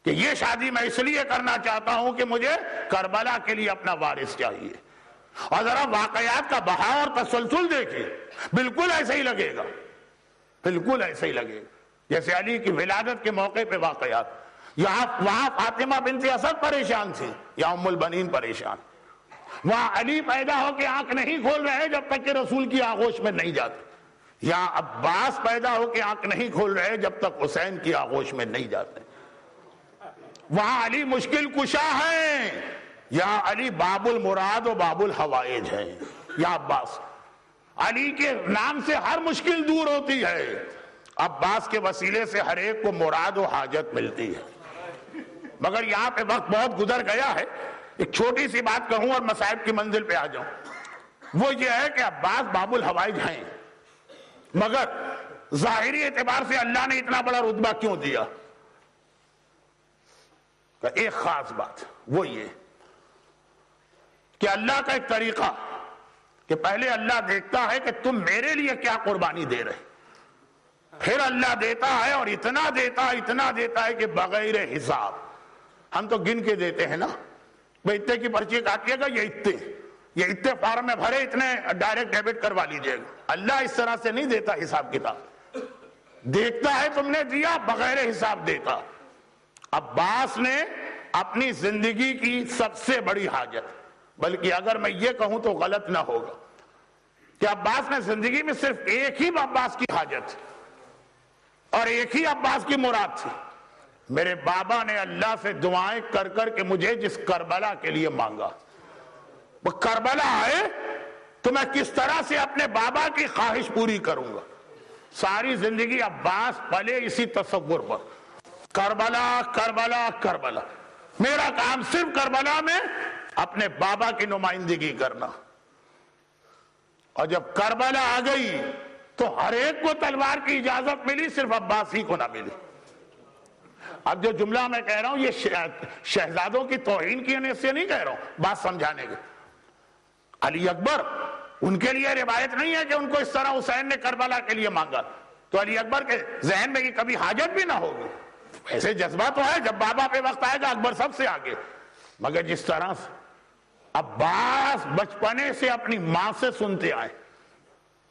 کہ یہ شادی میں اس لیے کرنا چاہتا ہوں کہ مجھے کربلا کے لیے اپنا وارث چاہیے؟ اور ذرا واقعات کا بہاؤ اور تسلسل دیکھیں، بالکل ایسے ہی لگے گا، بالکل ایسے ہی لگے گا جیسے علی کی ولادت کے موقع پہ واقعات۔ وہاں فاطمہ بنت اسد پریشان تھی، یا ام البنین پریشان۔ وہاں علی پیدا ہو کے آنکھ نہیں کھول رہے جب تک کہ رسول کی آغوش میں نہیں جاتے، یا عباس پیدا ہو کے آنکھ نہیں کھول رہے جب تک حسین کی آغوش میں نہیں جاتے۔ وہاں علی مشکل کشا ہیں، یا علی باب المراد و باب الحوائج ہیں، یا عباس۔ علی کے نام سے ہر مشکل دور ہوتی ہے، عباس کے وسیلے سے ہر ایک کو مراد و حاجت ملتی ہے۔ مگر یہاں پہ وقت بہت گزر گیا ہے، ایک چھوٹی سی بات کہوں اور مصائب کی منزل پہ آ جاؤں۔ وہ یہ ہے کہ عباس باب الحوائج ہیں، مگر ظاہری اعتبار سے اللہ نے اتنا بڑا رتبہ کیوں دیا؟ ایک خاص بات وہ یہ کہ اللہ کا ایک طریقہ کہ پہلے اللہ دیکھتا ہے کہ تم میرے لیے کیا قربانی دے رہے، پھر اللہ دیتا ہے، اور اتنا دیتا ہے کہ بغیر حساب۔ ہم تو گن کے دیتے ہیں نا، بھئی اتنے کی پرچی کاٹیے گا، یہ اتنے فارم میں بھرے، اتنے ڈائریکٹ ڈیبٹ کروا لیجئے گا۔ اللہ اس طرح سے نہیں دیتا حساب کتاب، دیکھتا ہے تم نے دیا، بغیر حساب دیتا۔ عباس نے اپنی زندگی کی سب سے بڑی حاجت، بلکہ اگر میں یہ کہوں تو غلط نہ ہوگا کہ عباس نے زندگی میں صرف ایک ہی عباس کی حاجت اور ایک ہی عباس کی مراد تھی۔ میرے بابا نے اللہ سے دعائیں کر کر کے مجھے جس کربلا کے لیے مانگا، وہ کربلا ہے تو میں کس طرح سے اپنے بابا کی خواہش پوری کروں گا۔ ساری زندگی عباس پلے اسی تصور پر، کربلا کربلا کربلا۔ میرا کام صرف کربلا میں اپنے بابا کی نمائندگی کرنا۔ اور جب کربلا آ گئی تو ہر ایک کو تلوار کی اجازت ملی، صرف عباس ہی کو نہ ملی۔ اب جو جملہ میں کہہ رہا ہوں یہ شہزادوں کی توہین کی نیت سے نہیں کہہ رہا ہوں، بات سمجھانے کے۔ علی اکبر، ان کے لیے روایت نہیں ہے کہ ان کو اس طرح حسین نے کربلا کے لیے مانگا، تو علی اکبر کے ذہن میں یہ کبھی حاجت بھی نہ ہوگی۔ ایسے جذبہ تو ہے، جب بابا پہ وقت آئے گا اکبر سب سے آگے، مگر جس طرح سے عباس بچپنے سے اپنی ماں سے سنتے آئے،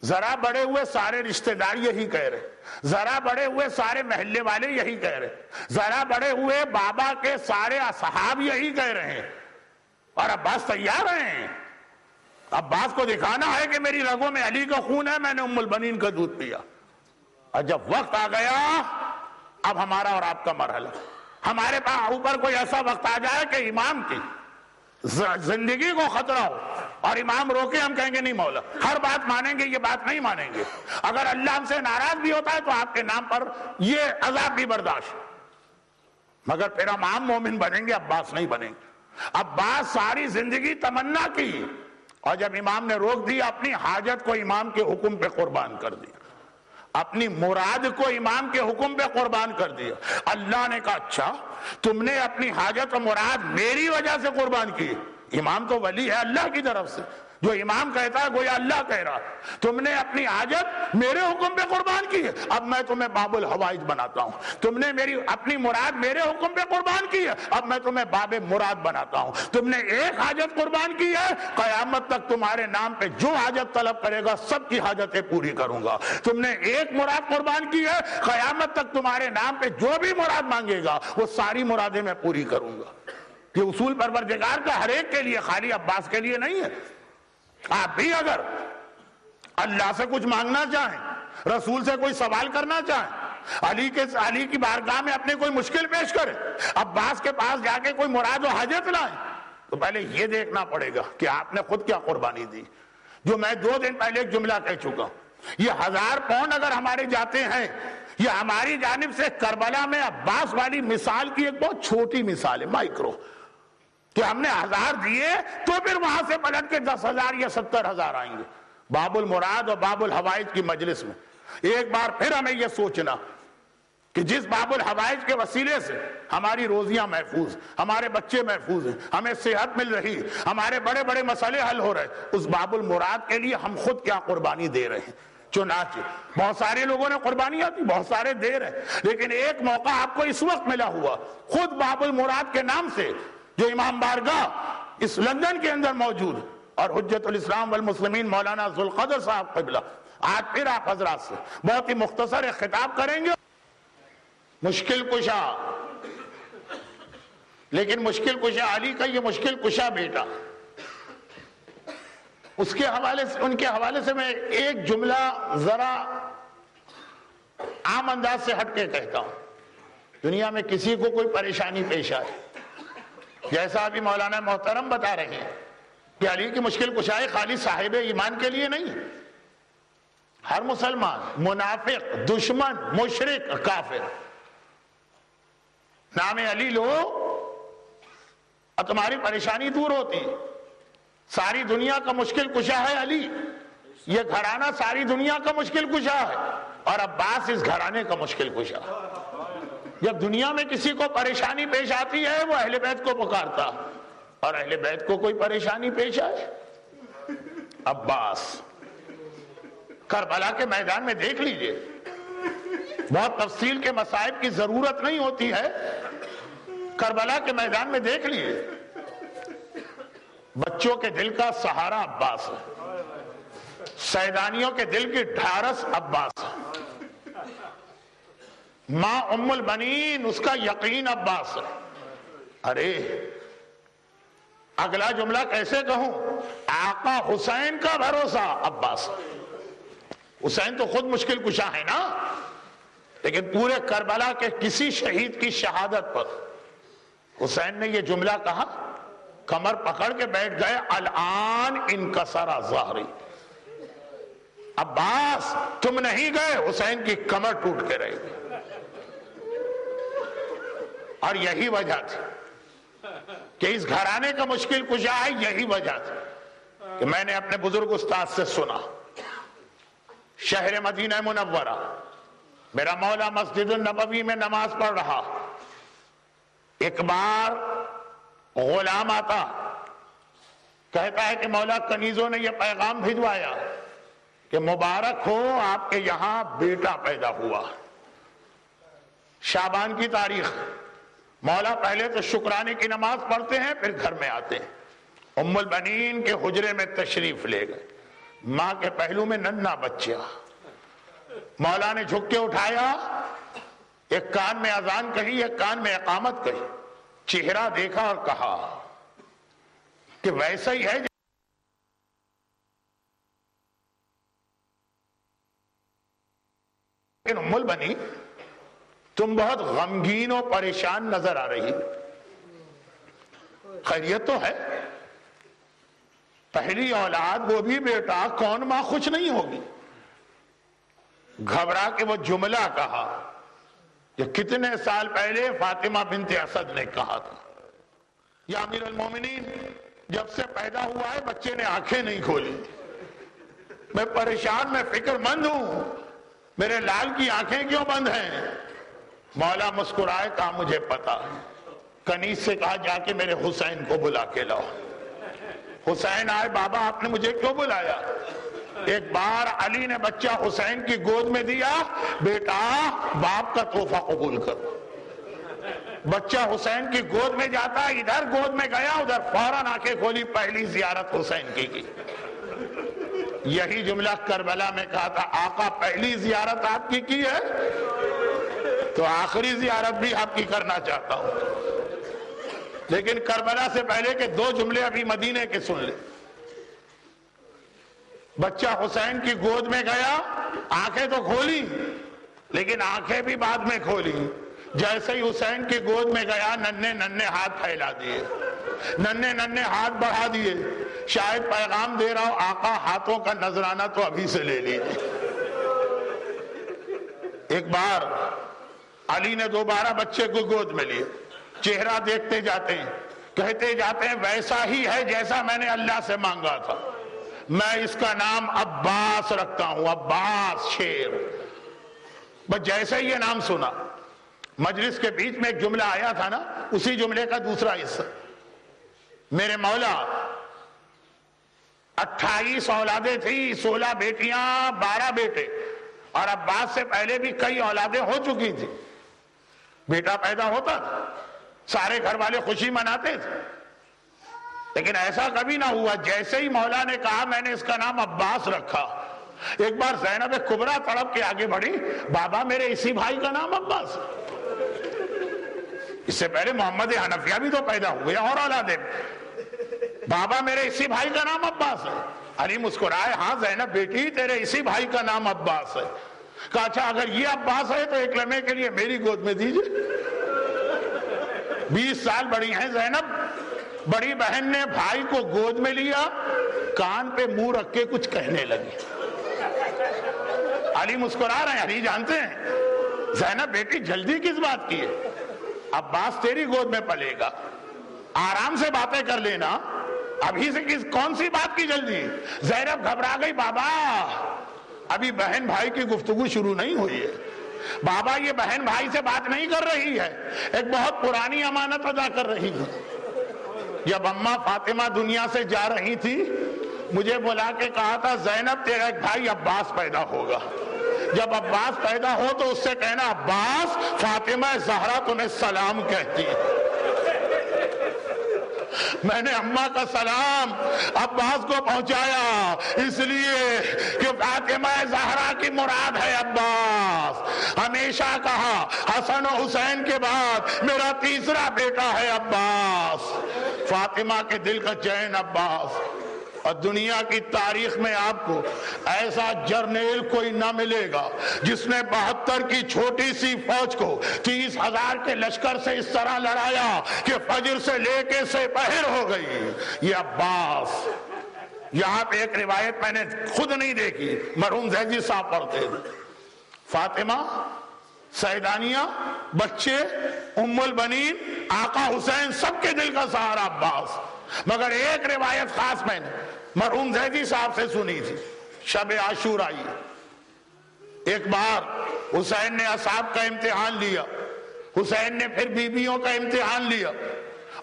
ذرا بڑے ہوئے سارے رشتہ دار یہی کہہ رہے، ذرا بڑے ہوئے سارے محلے والے یہی کہہ رہے، ذرا بڑے ہوئے بابا کے سارے اصحاب یہی کہہ رہے ہیں، اور عباس تیار ہیں۔ عباس کو دکھانا ہے کہ میری رگوں میں علی کا خون ہے، میں نے ام البنین کا دودھ پیا۔ اور جب وقت آ گیا، اب ہمارا اور آپ کا مرحلہ، ہمارے پاس اوپر کوئی ایسا وقت آ جائے کہ امام کی زندگی کو خطرہ ہو اور امام روکے، ہم کہیں گے نہیں مولا ہر بات مانیں گے، یہ بات نہیں مانیں گے۔ اگر اللہ ہم سے ناراض بھی ہوتا ہے تو آپ کے نام پر یہ عذاب بھی برداشت، مگر پھر ہم عام مومن بنیں گے، عباس نہیں بنیں گے۔ عباس ساری زندگی تمنا کی، اور جب امام نے روک دیا، اپنی حاجت کو امام کے حکم پہ قربان کر دیا، اپنی مراد کو امام کے حکم پہ قربان کر دیا۔ اللہ نے کہا اچھا تم نے اپنی حاجت و مراد میری وجہ سے قربان کی، امام تو ولی ہے اللہ کی طرف سے، جو امام کہتا ہے گویا اللہ کہہ رہا ہے، تم نے اپنی حاجت میرے حکم پہ قربان کی ہے، اب میں تمہیں باب الحوائج بناتا ہوں، تم نے اپنی مراد میرے حکم پہ قربان کی ہے، اب میں تمہیں باب مراد بناتا ہوں، تم نے ایک حاجت قربان کی ہے، قیامت تک تمہارے نام پہ جو حاجت طلب کرے گا سب کی حاجتیں پوری کروں گا، تم نے ایک مراد قربان کی ہے، قیامت تک تمہارے نام پہ جو بھی مراد مانگے گا وہ ساری مرادیں میں پوری کروں گا۔ یہ اصول پروردگار کا ہر ایک کے لیے، خالی عباس کے لیے نہیں ہے۔ آپ بھی اگر اللہ سے کچھ مانگنا چاہیں، رسول سے کوئی سوال کرنا چاہیں، علی کی بارگاہ میں اپنے کوئی مشکل پیش کریں، عباس کے پاس جا کے کوئی مراد و حاجت لائیں، تو پہلے یہ دیکھنا پڑے گا کہ آپ نے خود کیا قربانی دی۔ جو میں 2 دن پہلے ایک جملہ کہہ چکا ہوں، یہ 1000 پاؤنڈ اگر ہمارے جاتے ہیں، یہ ہماری جانب سے کربلا میں عباس والی مثال کی ایک بہت چھوٹی مثال ہے، مائکرو، کہ ہم نے 1000 دیے تو پھر وہاں سے پلٹ کے 10,000 یا 70,000 آئیں گے باب المراد اور باب الحوائج کی مجلس میں۔ ایک بار پھر ہمیں یہ سوچنا کہ جس باب الحوائج کے وسیلے سے ہماری روزیاں محفوظ، ہمارے بچے محفوظ ہیں، ہمیں صحت مل رہی ہے، ہمارے بڑے بڑے مسئلے حل ہو رہے ہیں، اس باب المراد کے لیے ہم خود کیا قربانی دے رہے ہیں۔ چنانچہ بہت سارے لوگوں نے قربانیاں دی، بہت سارے دے رہے، لیکن ایک موقع آپ کو اس وقت ملا ہوا خود باب المراد کے نام سے، جو امام بارگاہ اس لندن کے اندر موجود ہے، اور حجت الاسلام والمسلمین مولانا ذوالقدر صاحب قبلہ آج پھر آپ حضرات سے بہت ہی مختصر ایک خطاب کریں گے۔ مشکل کشا، لیکن مشکل کشا علی کا یہ مشکل کشا بیٹا، اس کے حوالے سے، ان کے حوالے سے میں ایک جملہ ذرا عام انداز سے ہٹ کے کہتا ہوں۔ دنیا میں کسی کو کوئی پریشانی پیش آئے، جیسا ابھی مولانا محترم بتا رہے ہیں کہ علی کی مشکل کشائی خالی صاحب ایمان کے لیے نہیں، ہر مسلمان، منافق، دشمن، مشرک، کافر، نام علی لو اور تمہاری پریشانی دور ہوتی ہے۔ ساری دنیا کا مشکل کشا ہے علی، یہ گھرانہ ساری دنیا کا مشکل کشا ہے، اور عباس اس گھرانے کا مشکل کشا ہے۔ جب دنیا میں کسی کو پریشانی پیش آتی ہے وہ اہل بیت کو پکارتا، اور اہل بیت کو کوئی پریشانی پیش آئے، عباس۔ کربلا کے میدان میں دیکھ لیجئے، بہت تفصیل کے مسائل کی ضرورت نہیں ہوتی ہے، کربلا کے میدان میں دیکھ لیجئے، بچوں کے دل کا سہارا عباس ہے، سیدانیوں کے دل کی ڈھارس عباس ہے، ماں ام البنین اس کا یقین عباس ہے۔ ارے اگلا جملہ کیسے کہوں، آقا حسین کا بھروسہ عباس ہے۔ حسین تو خود مشکل کشا ہے نا، لیکن پورے کربلا کے کسی شہید کی شہادت پر حسین نے یہ جملہ کہا، کمر پکڑ کے بیٹھ گئے، الان انکسر ظہری، عباس تم نہیں گئے، حسین کی کمر ٹوٹ کے رہ گئی۔ اور یہی وجہ تھی کہ اس گھرانے کا مشکل کشا ہے، یہی وجہ تھی کہ میں نے اپنے بزرگ استاد سے سنا، شہر مدینہ منورہ میرا مولا مسجد النبوی میں نماز پڑھ رہا، ایک بار غلام آتا، کہتا ہے کہ مولا کنیزوں نے یہ پیغام بھجوایا کہ مبارک ہو آپ کے یہاں بیٹا پیدا ہوا، شعبان کی تاریخ۔ مولا پہلے تو شکرانے کی نماز پڑھتے ہیں، پھر گھر میں آتے ہیں، ام البنین کے حجرے میں تشریف لے گئے، ماں کے پہلو میں ننھا بچہ، مولا نے جھک کے اٹھایا، ایک کان میں اذان کہی، ایک کان میں اقامت کہی، چہرہ دیکھا اور کہا کہ ویسا ہی ہے لیکن ام البنین تم بہت غمگین و پریشان نظر آ رہی، خیریت تو ہے؟ پہلی اولاد وہ بھی بیٹا، کون ماں خوش نہیں ہوگی؟ گھبرا کے وہ جملہ کہا کہ کتنے سال پہلے فاطمہ بنت اسد نے کہا تھا، یا امیر المومنین جب سے پیدا ہوا ہے بچے نے آنکھیں نہیں کھولی، میں پریشان، میں فکر مند ہوں، میرے لال کی آنکھیں کیوں بند ہیں؟ مولا مسکرائے، کہا مجھے پتا، کنیز سے کہا جا کے میرے حسین کو بلا کے لاؤ۔ حسین آئے، بابا آپ نے مجھے کیوں بلایا؟ ایک بار علی نے بچہ حسین کی گود میں دیا، بیٹا باپ کا تحفہ قبول کرو۔ بچہ حسین کی گود میں جاتا، ادھر گود میں گیا، ادھر فوراً آنکھیں کھولی، پہلی زیارت حسین کی۔ یہی جملہ کربلا میں کہا تھا، آقا پہلی زیارت آپ کی ہے تو آخری زیارت بھی آپ کی کرنا چاہتا ہوں۔ لیکن کربلا سے پہلے کہ 2 جملے ابھی مدینے کے سن لیں۔ بچہ حسین کی گود میں گیا، آنکھیں تو کھولی لیکن آنکھیں بھی بعد میں کھولی۔ جیسے ہی حسین کی گود میں گیا، ننھے ننھے ہاتھ پھیلا دیے، ننھے ننھے ہاتھ بڑھا دیے، شاید پیغام دے رہا ہوں، آقا ہاتھوں کا نذرانہ تو ابھی سے لے لیجیے۔ ایک بار علی نے دوبارہ بچے کو گود میں لیے، چہرہ دیکھتے جاتے ہیں، کہتے جاتے ہیں ویسا ہی ہے جیسا میں نے اللہ سے مانگا تھا، میں اس کا نام عباس رکھتا ہوں، عباس شیر۔ بس جیسے ہی یہ نام سنا، مجلس کے بیچ میں ایک جملہ آیا تھا نا، اسی جملے کا دوسرا حصہ، میرے مولا 28 اولادیں تھی، 16 بیٹیاں 12 بیٹے، اور عباس سے پہلے بھی کئی اولادیں ہو چکی تھی۔ بیٹا پیدا ہوتا تھا، سارے گھر والے خوشی مناتے تھے، لیکن ایسا کبھی نہ ہوا جیسے ہی مولا نے کہا میں نے اس کا نام عباس رکھا۔ ایک بار زینب کبریٰ تڑپ کے آگے بڑھی، بابا میرے اسی بھائی کا نام عباس ہے۔ اس سے پہلے محمد حنفیہ بھی تو پیدا ہوئے اور اولادیں، بابا میرے اسی بھائی کا نام عباس ہے۔ علی مسکرائے، ہاں زینب بیٹی تیرے اسی بھائی کا نام عباس ہے۔ کہا اچھا اگر یہ عباس ہے تو ایک لمحے کے لیے میری گود میں دیجئے۔ 20 سال بڑی ہیں زینب، بڑی بہن نے بھائی کو گود میں لیا، کان پہ منہ رکھ کے کچھ کہنے لگی۔ علی مسکرا رہے ہیں، علی جانتے ہیں زینب بیٹی جلدی کس بات کی ہے، عباس تیری گود میں پلے گا، آرام سے باتیں کر لینا، ابھی سے کون سی بات کی جلدی؟ زینب گھبرا گئی، بابا ابھی بہن بھائی کی گفتگو شروع نہیں ہوئی ہے، بابا یہ بہن بھائی سے بات نہیں کر رہی ہے، ایک بہت پرانی امانت ادا کر رہی ہے۔ جب اماں فاطمہ دنیا سے جا رہی تھی، مجھے بلا کے کہا تھا زینب تیرا ایک بھائی عباس پیدا ہوگا، جب عباس پیدا ہو تو اس سے کہنا عباس فاطمہ زہرا تمہیں سلام کہتی ہے۔ میں نے اماں کا سلام عباس کو پہنچایا، اس لیے کہ فاطمہ زہرا کی مراد ہے عباس۔ ہمیشہ کہا حسن و حسین کے بعد میرا تیسرا بیٹا ہے عباس، فاطمہ کے دل کا چین عباس۔ اور دنیا کی تاریخ میں آپ کو ایسا جرنیل کوئی نہ ملے گا جس نے 72 کی چھوٹی سی فوج کو 30,000 کے لشکر سے اس طرح لڑایا کہ فجر سے لے کے سپہر ہو گئی، یہ عباس۔ یہاں پہ ایک روایت میں نے خود نہیں دیکھی، مرحوم زیدی صاحب پڑھتے تھے، فاطمہ، سیدانیہ، بچے، ام البنین، آقا حسین، سب کے دل کا سہارا عباس۔ مگر ایک روایت خاص میں نے مرحوم زیدی صاحب سے سنی تھی، شب عاشورہ آئی، ایک بار حسین نے اصحاب کا امتحان لیا، حسین نے پھر بیویوں کا امتحان لیا،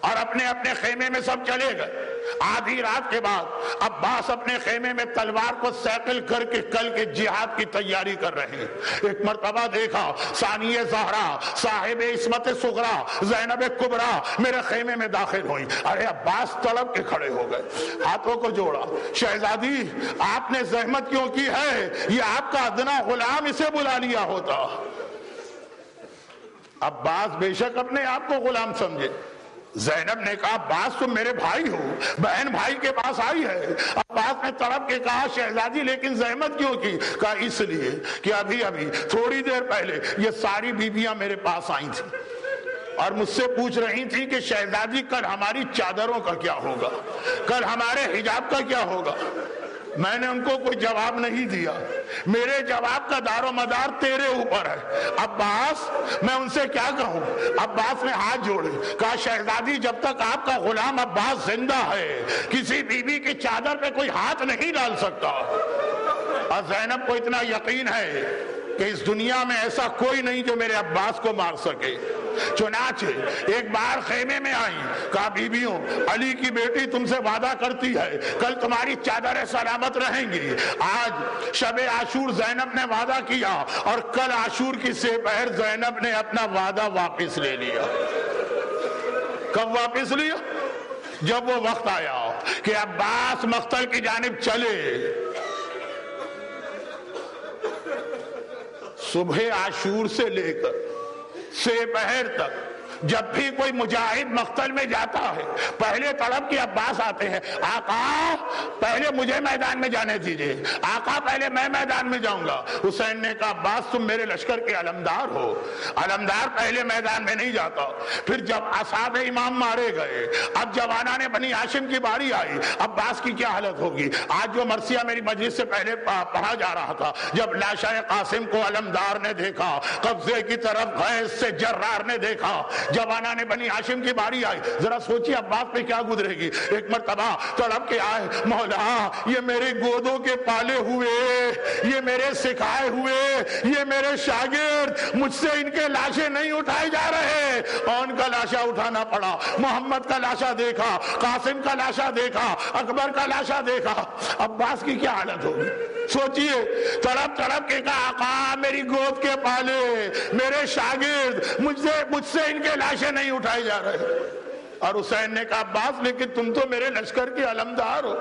اور اپنے اپنے خیمے میں سب چلے گئے۔ آدھی رات کے بعد عباس اپنے خیمے میں تلوار کو سیکل کر کے کل کے جہاد کی تیاری کر رہے ہیں۔ ایک مرتبہ دیکھا ثانیہ زہرا صاحب عصمت صغرا زینب کبریٰ میرے خیمے میں داخل ہوئی، ارے عباس تڑپ کے کھڑے ہو گئے، ہاتھوں کو جوڑا، شہزادی آپ نے زحمت کیوں کی ہے، یہ آپ کا ادنا غلام، اسے بلا لیا ہوتا۔ عباس بے شک اپنے آپ کو غلام سمجھے، زینب نے کہا عباس تم میرے بھائی ہو، بہن بھائی کے پاس آئی ہے۔ عباس نے تڑپ کے کہا شہزادی لیکن زحمت کیوں کی؟ کہا اس لیے کہ ابھی تھوڑی دیر پہلے یہ ساری بیویاں میرے پاس آئی تھیں اور مجھ سے پوچھ رہی تھی کہ شہزادی کل ہماری چادروں کا کیا ہوگا، کل ہمارے حجاب کا کیا ہوگا۔ میں نے ان کو کوئی جواب نہیں دیا، میرے جواب کا دار و مدار تیرے اوپر ہے عباس، میں ان سے کیا کہوں۔ عباس نے ہاتھ جوڑے، کہا شہزادی جب تک آپ کا غلام عباس زندہ ہے کسی بیوی کی چادر پہ کوئی ہاتھ نہیں ڈال سکتا۔ اور زینب کو اتنا یقین ہے کہ اس دنیا میں ایسا کوئی نہیں جو میرے عباس کو مار سکے۔ چنانچہ ایک بار خیمے میں آئیں، کہا بیویوں علی کی بیٹی تم سے وعدہ کرتی ہے کل تمہاری چادر سلامت رہیں گی۔ آج شب عاشور زینب نے وعدہ کیا اور کل عاشور کی سپہر زینب نے اپنا وعدہ واپس لے لیا۔ کب واپس لیا؟ جب وہ وقت آیا کہ عباس مقتل کی جانب چلے۔ صبح عاشور سے لے کر سپہر تک جب بھی کوئی مجاہد مقتل میں جاتا ہے پہلے تڑپ کے عباس آتے ہیں، آقا پہلے مجھے میدان میں جانے دیجئے، آقا پہلے میں میدان میں جاؤں گا۔ حسین نے کہا عباس تم میرے لشکر کے علمدار ہو، علمدار پہلے میدان میں نہیں جاتا۔ پھر جب اصحاب امام مارے گئے، اب جوانان بنی ہاشم کی باری آئی، عباس کی کیا حالت ہوگی؟ آج جو مرثیہ میری مجلس سے پہلے پڑھا جا رہا تھا، جب لاشا قاسم کو علمدار نے دیکھا، قبضے کی طرف غیظ سے جرار نے دیکھا، جوانان بنی ہاشم کی باری آئی، ذرا سوچیے عباس پہ کیا گزرے گی۔ ایک مرتبہ تڑپ کے آئے، مولا یہ میرے گودوں کے پالے ہوئے، یہ میرے سکھائے ہوئے، یہ میرے شاگرد، مجھ سے ان کے لاشیں نہیں اٹھائے جا رہے، اور ان کا لاشا اٹھانا پڑا۔ محمد کا لاشا دیکھا، قاسم کا لاشا دیکھا، اکبر کا لاشا دیکھا، عباس کی کیا حالت ہوگی؟ سوچئے تڑپ تڑپ کے کہا آقا میری گود کے پالے، میرے شاگرد، مجھ سے ان کے لاشیں نہیں اٹھائے جا رہے۔ اور حسین نے کہا عباس لیکن تم تو میرے لشکر کے علمدار ہو۔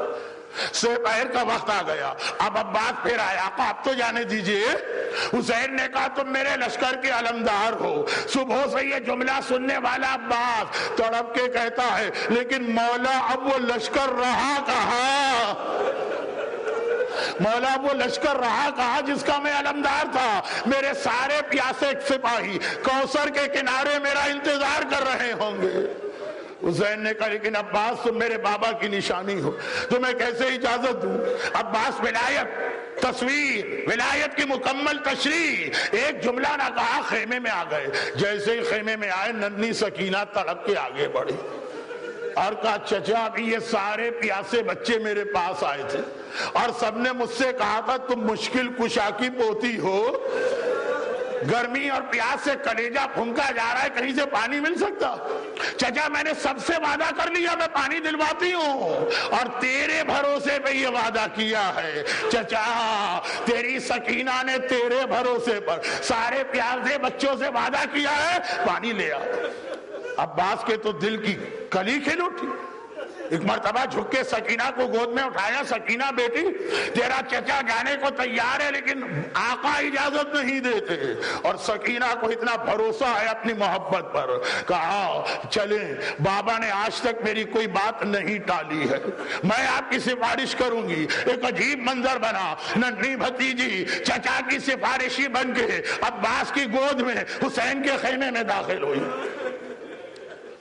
سپہر کا وقت آ گیا، اب عباس پھر آیا، آقا اب تو جانے دیجئے۔ حسین نے کہا تم میرے لشکر کے علمدار ہو۔ صبح سے یہ جملہ سننے والا عباس تڑپ کے کہتا ہے لیکن مولا اب وہ لشکر رہا کہاں؟ مولا وہ لشکر رہا کہا جس کا میں علمدار تھا؟ میرے سارے پیاسے سپاہی کوثر کے کنارے میرا انتظار کر رہے ہوں گے۔ حسین نے کہا لیکن عباس تم میرے بابا کی نشانی ہو، تمہیں کیسے اجازت دوں؟ عباس ولایت تصویر، ولایت کی مکمل تشریح، ایک جملہ نہ کہا، خیمے میں آ گئے۔ جیسے ہی خیمے میں آئے ننھی سکینہ تڑپ کے آگے بڑھی اور کہا چچا ابھی یہ سارے پیاسے بچے میرے پاس آئے تھے اور سب نے مجھ سے کہا تھا تم مشکل کشا کی پوتی ہو، گرمی اور پیاس سے کلیجہ پھنکا جا رہا ہے، کہیں سے پانی مل سکتا؟ چچا میں نے سب سے وعدہ کر لیا میں پانی دلواتی ہوں، اور تیرے بھروسے پہ یہ وعدہ کیا ہے۔ چچا تیری سکینہ نے تیرے بھروسے پر سارے پیاسے بچوں سے وعدہ کیا ہے، پانی لے آ۔ عباس کے تو دل کی کلی کھل اٹھی۔ ایک مرتبہ جھک کے سکینہ کو گود میں اٹھایا، سکینہ بیٹی تیرا چچا جانے کو تیار ہے لیکن آقا اجازت نہیں دیتے، اور سکینہ کو اتنا بھروسہ ہے اپنی محبت پر، کہا چلیں، بابا نے آج تک میری کوئی بات نہیں ٹالی ہے، میں آپ کی سفارش کروں گی۔ ایک عجیب منظر بنا، ننھی بھتیجی چچا کی سفارشی بن کے عباس کی گود میں حسین کے خیمے میں داخل ہوئی۔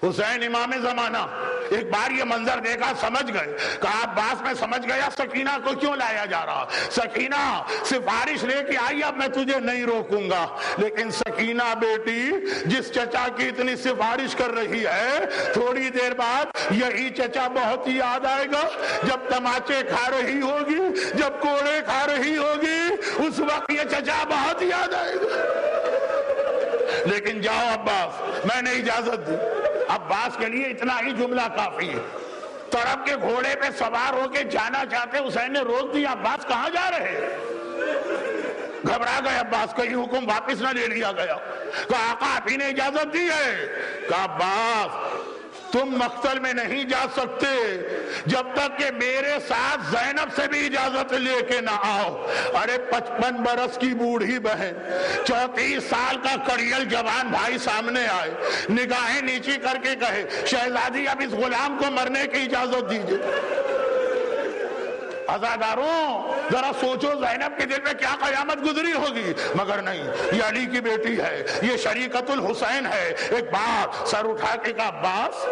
حسین امام زمانہ ایک بار یہ منظر دیکھا، سمجھ گئے، کہا عباس میں سمجھ گیا سکینہ کو کیوں لایا جا رہا۔ سکینہ سفارش لے کے آئی، اب میں تجھے نہیں روکوں گا، لیکن سکینہ بیٹی جس چچا کی اتنی سفارش کر رہی ہے، تھوڑی دیر بعد یہی چچا بہت یاد آئے گا جب تماچے کھا رہی ہوگی، جب کوڑے کھا رہی ہوگی، اس وقت یہ چچا بہت یاد آئے گا۔ لیکن جاؤ عباس، میں نے اجازت دی۔ عباس کے لیے اتنا ہی جملہ کافی ہے۔ تڑپ کے گھوڑے پہ سوار ہو کے جانا چاہتے، حسین نے روک دیا، عباس کہاں جا رہے؟ گھبرا گئے عباس، کہیں حکم واپس نہ لے لیا گیا۔ کہا آقا آپ ہی نے اجازت دی ہے۔ کہا عباس تم مقتل میں نہیں جا سکتے جب تک کہ میرے ساتھ زینب سے بھی اجازت لے کے نہ آؤ۔ ارے 55 برس کی بوڑھی بہن، 34 سال کا کڑیل جوان بھائی سامنے آئے، نگاہیں نیچی کر کے کہے شہزادی اب اس غلام کو مرنے کی اجازت دیجئے۔ عزاداروں ذرا سوچو زینب کے دل میں کیا قیامت گزری ہوگی، مگر نہیں، یہ علی کی بیٹی ہے، یہ شریکت الحسین ہے۔ ایک بار سر اٹھا کے کہا عباس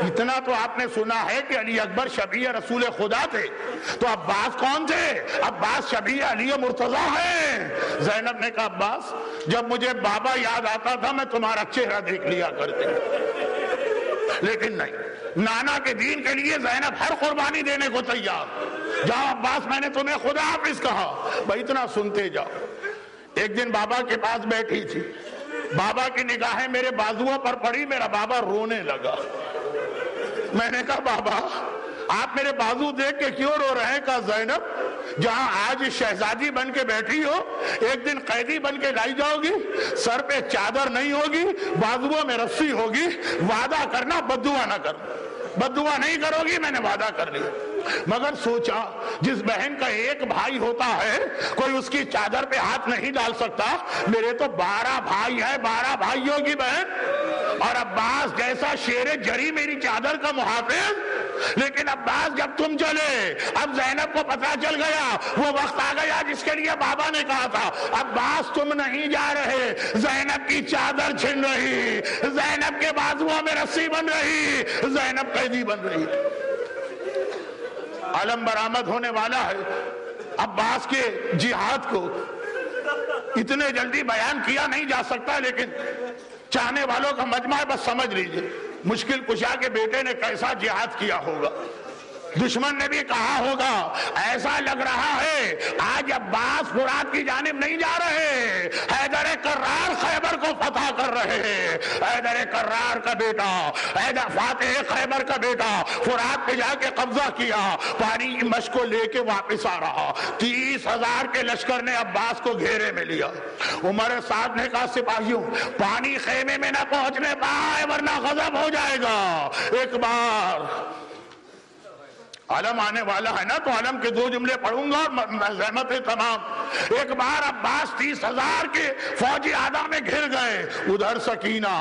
اتنا تو آپ نے سنا ہے کہ علی اکبر شبیہ رسول خدا تھے، تو عباس کون تھے؟ عباس شبیہ علی مرتضیٰ ہیں۔ زینب نے کہا عباس جب مجھے بابا یاد آتا تھا میں تمہارا چہرہ دیکھ لیا کرتے، لیکن نہیں، نانا کے دین کے لیے زینب ہر قربانی دینے کو تیار۔ جاؤ عباس میں نے تمہیں خدا حافظ کہا، بھائی اتنا سنتے جاؤ۔ ایک دن بابا کے پاس بیٹھی تھی، بابا کی نگاہیں میرے بازوؤں پر پڑی، میرا بابا رونے لگا۔ میں نے کہا بابا آپ میرے بازو دیکھ کے کیوں رو رہے ہیں؟ کہا زینب جہاں آج شہزادی بن کے بیٹھی ہو، ایک دن قیدی بن کے لائی جاؤ گی، سر پہ چادر نہیں ہوگی، بازوؤں میں رسی ہوگی، وعدہ کرنا بددعا نہ کرنا، بددعا نہیں کرو گی، میں نے وعدہ کر لیا۔ مگر سوچا جس بہن کا ایک بھائی ہوتا ہے کوئی اس کی چادر پہ ہاتھ نہیں ڈال سکتا، میرے تو 12 بھائی ہیں، 12 بھائیوں کی بہن، اور عباس جیسا شیر جری میری چادر کا محافظ۔ لیکن عباس جب تم چلے، اب زینب کو پتہ چل گیا، وہ وقت آ گیا جس کے لیے بابا نے کہا تھا عباس تم نہیں جا رہے، زینب کی چادر چھن رہی، زینب کے بازوؤں میں رسی بن رہی، زینب قیدی بن رہی۔ علم برآمد ہونے والا ہے۔ عباس کے جہاد کو اتنے جلدی بیان کیا نہیں جا سکتا، لیکن چاہنے والوں کا مجمع ہے، بس سمجھ لیجئے مشکل کشا کے بیٹے نے کیسا جہاد کیا ہوگا۔ دشمن نے بھی کہا ہوگا ایسا لگ رہا ہے آج عباس فرات کی جانب نہیں جا رہے، حیدر کرار خیبر کو فتح کر رہے ہیں، حیدر کرار کا بیٹا، حیدر فاتح خیبر کا بیٹا فرات پہ جا کے قبضہ کیا، پانی کی مشق کو لے کے واپس آ رہا۔ 30,000 کے لشکر نے عباس کو گھیرے میں لیا۔ عمر سعد نے کہا سپاہیوں پانی خیمے میں نہ پہنچنے پائے ورنہ غضب ہو جائے گا۔ ایک بار علم آنے والا ہے نا تو علم کے 2 جملے پڑھوں گا اور زحمت ہے تمام۔ ایک بار عباس 30,000 کے فوجی آدھا میں گھر گئے، ادھر سکینہ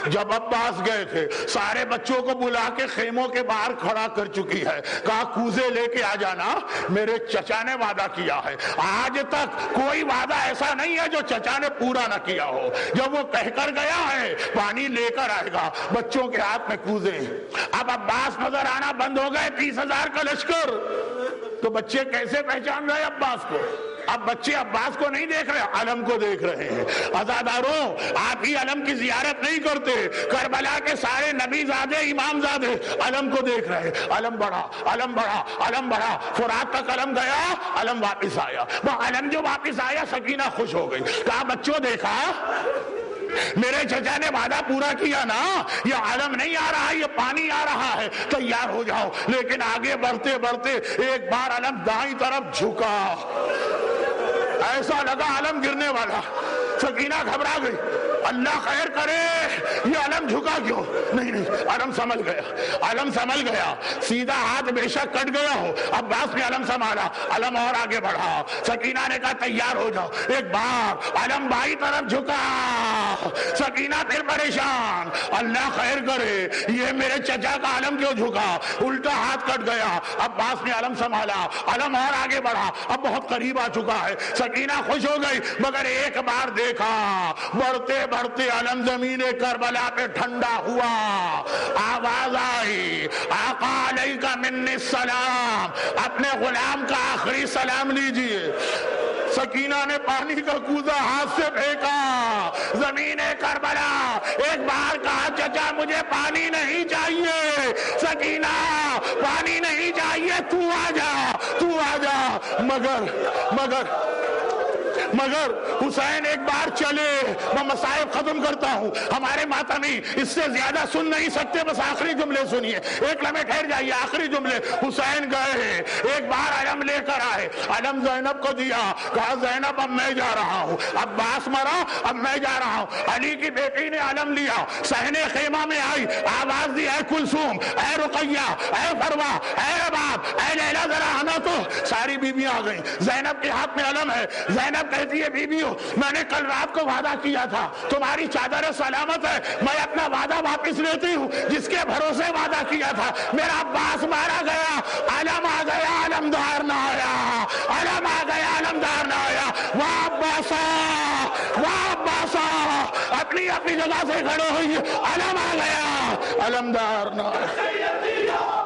جب عباس گئے تھے سارے بچوں کو بلا کے خیموں کے باہر کھڑا کر چکی ہے، کہا کوزے لے کے آ جانا، میرے چچا نے وعدہ کیا ہے، آج تک کوئی وعدہ ایسا نہیں ہے جو چچا نے پورا نہ کیا ہو، جب وہ کہہ کر گیا ہے پانی لے کر آئے گا۔ بچوں کے ہاتھ میں کوزے، اب عباس نظر آنا بند ہو گئے، 30,000 کا لشکر، تو بچے کیسے پہچان رہے عباس کو؟ اب بچے عباس کو نہیں دیکھ رہے، علم کو دیکھ رہے ہیں۔ عزاداروں آپ ہی علم کی زیارت نہیں کرتے، کربلا کے سارے نبی زادے امام زادے علم کو دیکھ رہے۔ علم بڑھا، علم بڑھا، علم بڑھا، فرات تک علم گیا، علم واپس آیا۔ وہ علم جو واپس آیا سکینہ خوش ہو گئی، کہا بچوں دیکھا میرے چچا نے وعدہ پورا کیا نا، یہ علم نہیں آ رہا، یہ پانی آ رہا ہے، تیار ہو جاؤ۔ لیکن آگے بڑھتے بڑھتے ایک بار علم دائیں طرف جھکا، ایسا لگا علم گرنے والا، سکینہ گھبرا گئی، اللہ خیر کرے یہ علم جھکا کیوں؟ نہیں علم سنبھل گیا، علم سنبھل گیا، سیدھا ہاتھ بے شک کٹ گیا ہو، عباس نے علم سنبھالا، علم اور آگے بڑھا، سکینہ نے کہا تیار ہو جاؤ، ایک بار علم بائیں طرف جھکا، سکینہ پھر پریشان، اللہ خیر کرے یہ میرے چچا کا علم کیوں جھکا، الٹا ہاتھ کٹ گیا، عباس نے علم سنبھالا، علم اور آگے بڑھا، اب بہت قریب آ چکا ہے، سکینہ خوش ہو گئی، مگر ایک بار دیکھا بڑھتے بڑھتے علم زمین کربلا پہ ٹھنڈا ہوا، آواز آئی آقا علیکہ منی السلام، اپنے غلام کا آخری سلام لیجئے۔ سکینہ نے پانی کا کوزہ ہاتھ سے پھینکا، زمین کربلا، ایک بار کہا چچا مجھے پانی نہیں چاہیے، سکینہ پانی نہیں چاہیے، تو آ جا، تو آ جا، مگر حسین ایک بار چلے، میں مصائب ختم کرتا ہوں، ہمارے ماتمی اس سے زیادہ سن نہیں سکتے، بس آخری جملے سنیے، ایک لمحے ٹھہر جائیے، آخری جملے۔ حسین گئے، ایک بار علم لے کر آئے، علم زینب کو دیا، کہا زینب اب میں جا رہا ہوں، عباس مرا اب میں جا رہا ہوں۔ علی کی بیٹی نے علم لیا، صحن خیمہ میں آئی، آواز دی اے کلثوم، اے رقیہ، اے فروا، اے رباب، اے لیلا ذرا آنا تو، ساری بیویاں آ گئیں، زینب کے ہاتھ میں علم ہے، زینب کہتی ہے بیویو میں نے کل رات کو وعدہ کیا تھا تمہاری چادر سلامت ہے، میں اپنا وعدہ واپس لیتی ہوں، جس کے بھروسے وعدہ کیا تھا، میرا عباس مارا گیا، علم آ گیا، علمدار نہ آیا، علم آ گیا، علمدار نہ آیا، واہ عباسا، واہ عباسا، اپنی جگہ سے کھڑے ہوئی، علم آ گیا، علمدار نہ آیا۔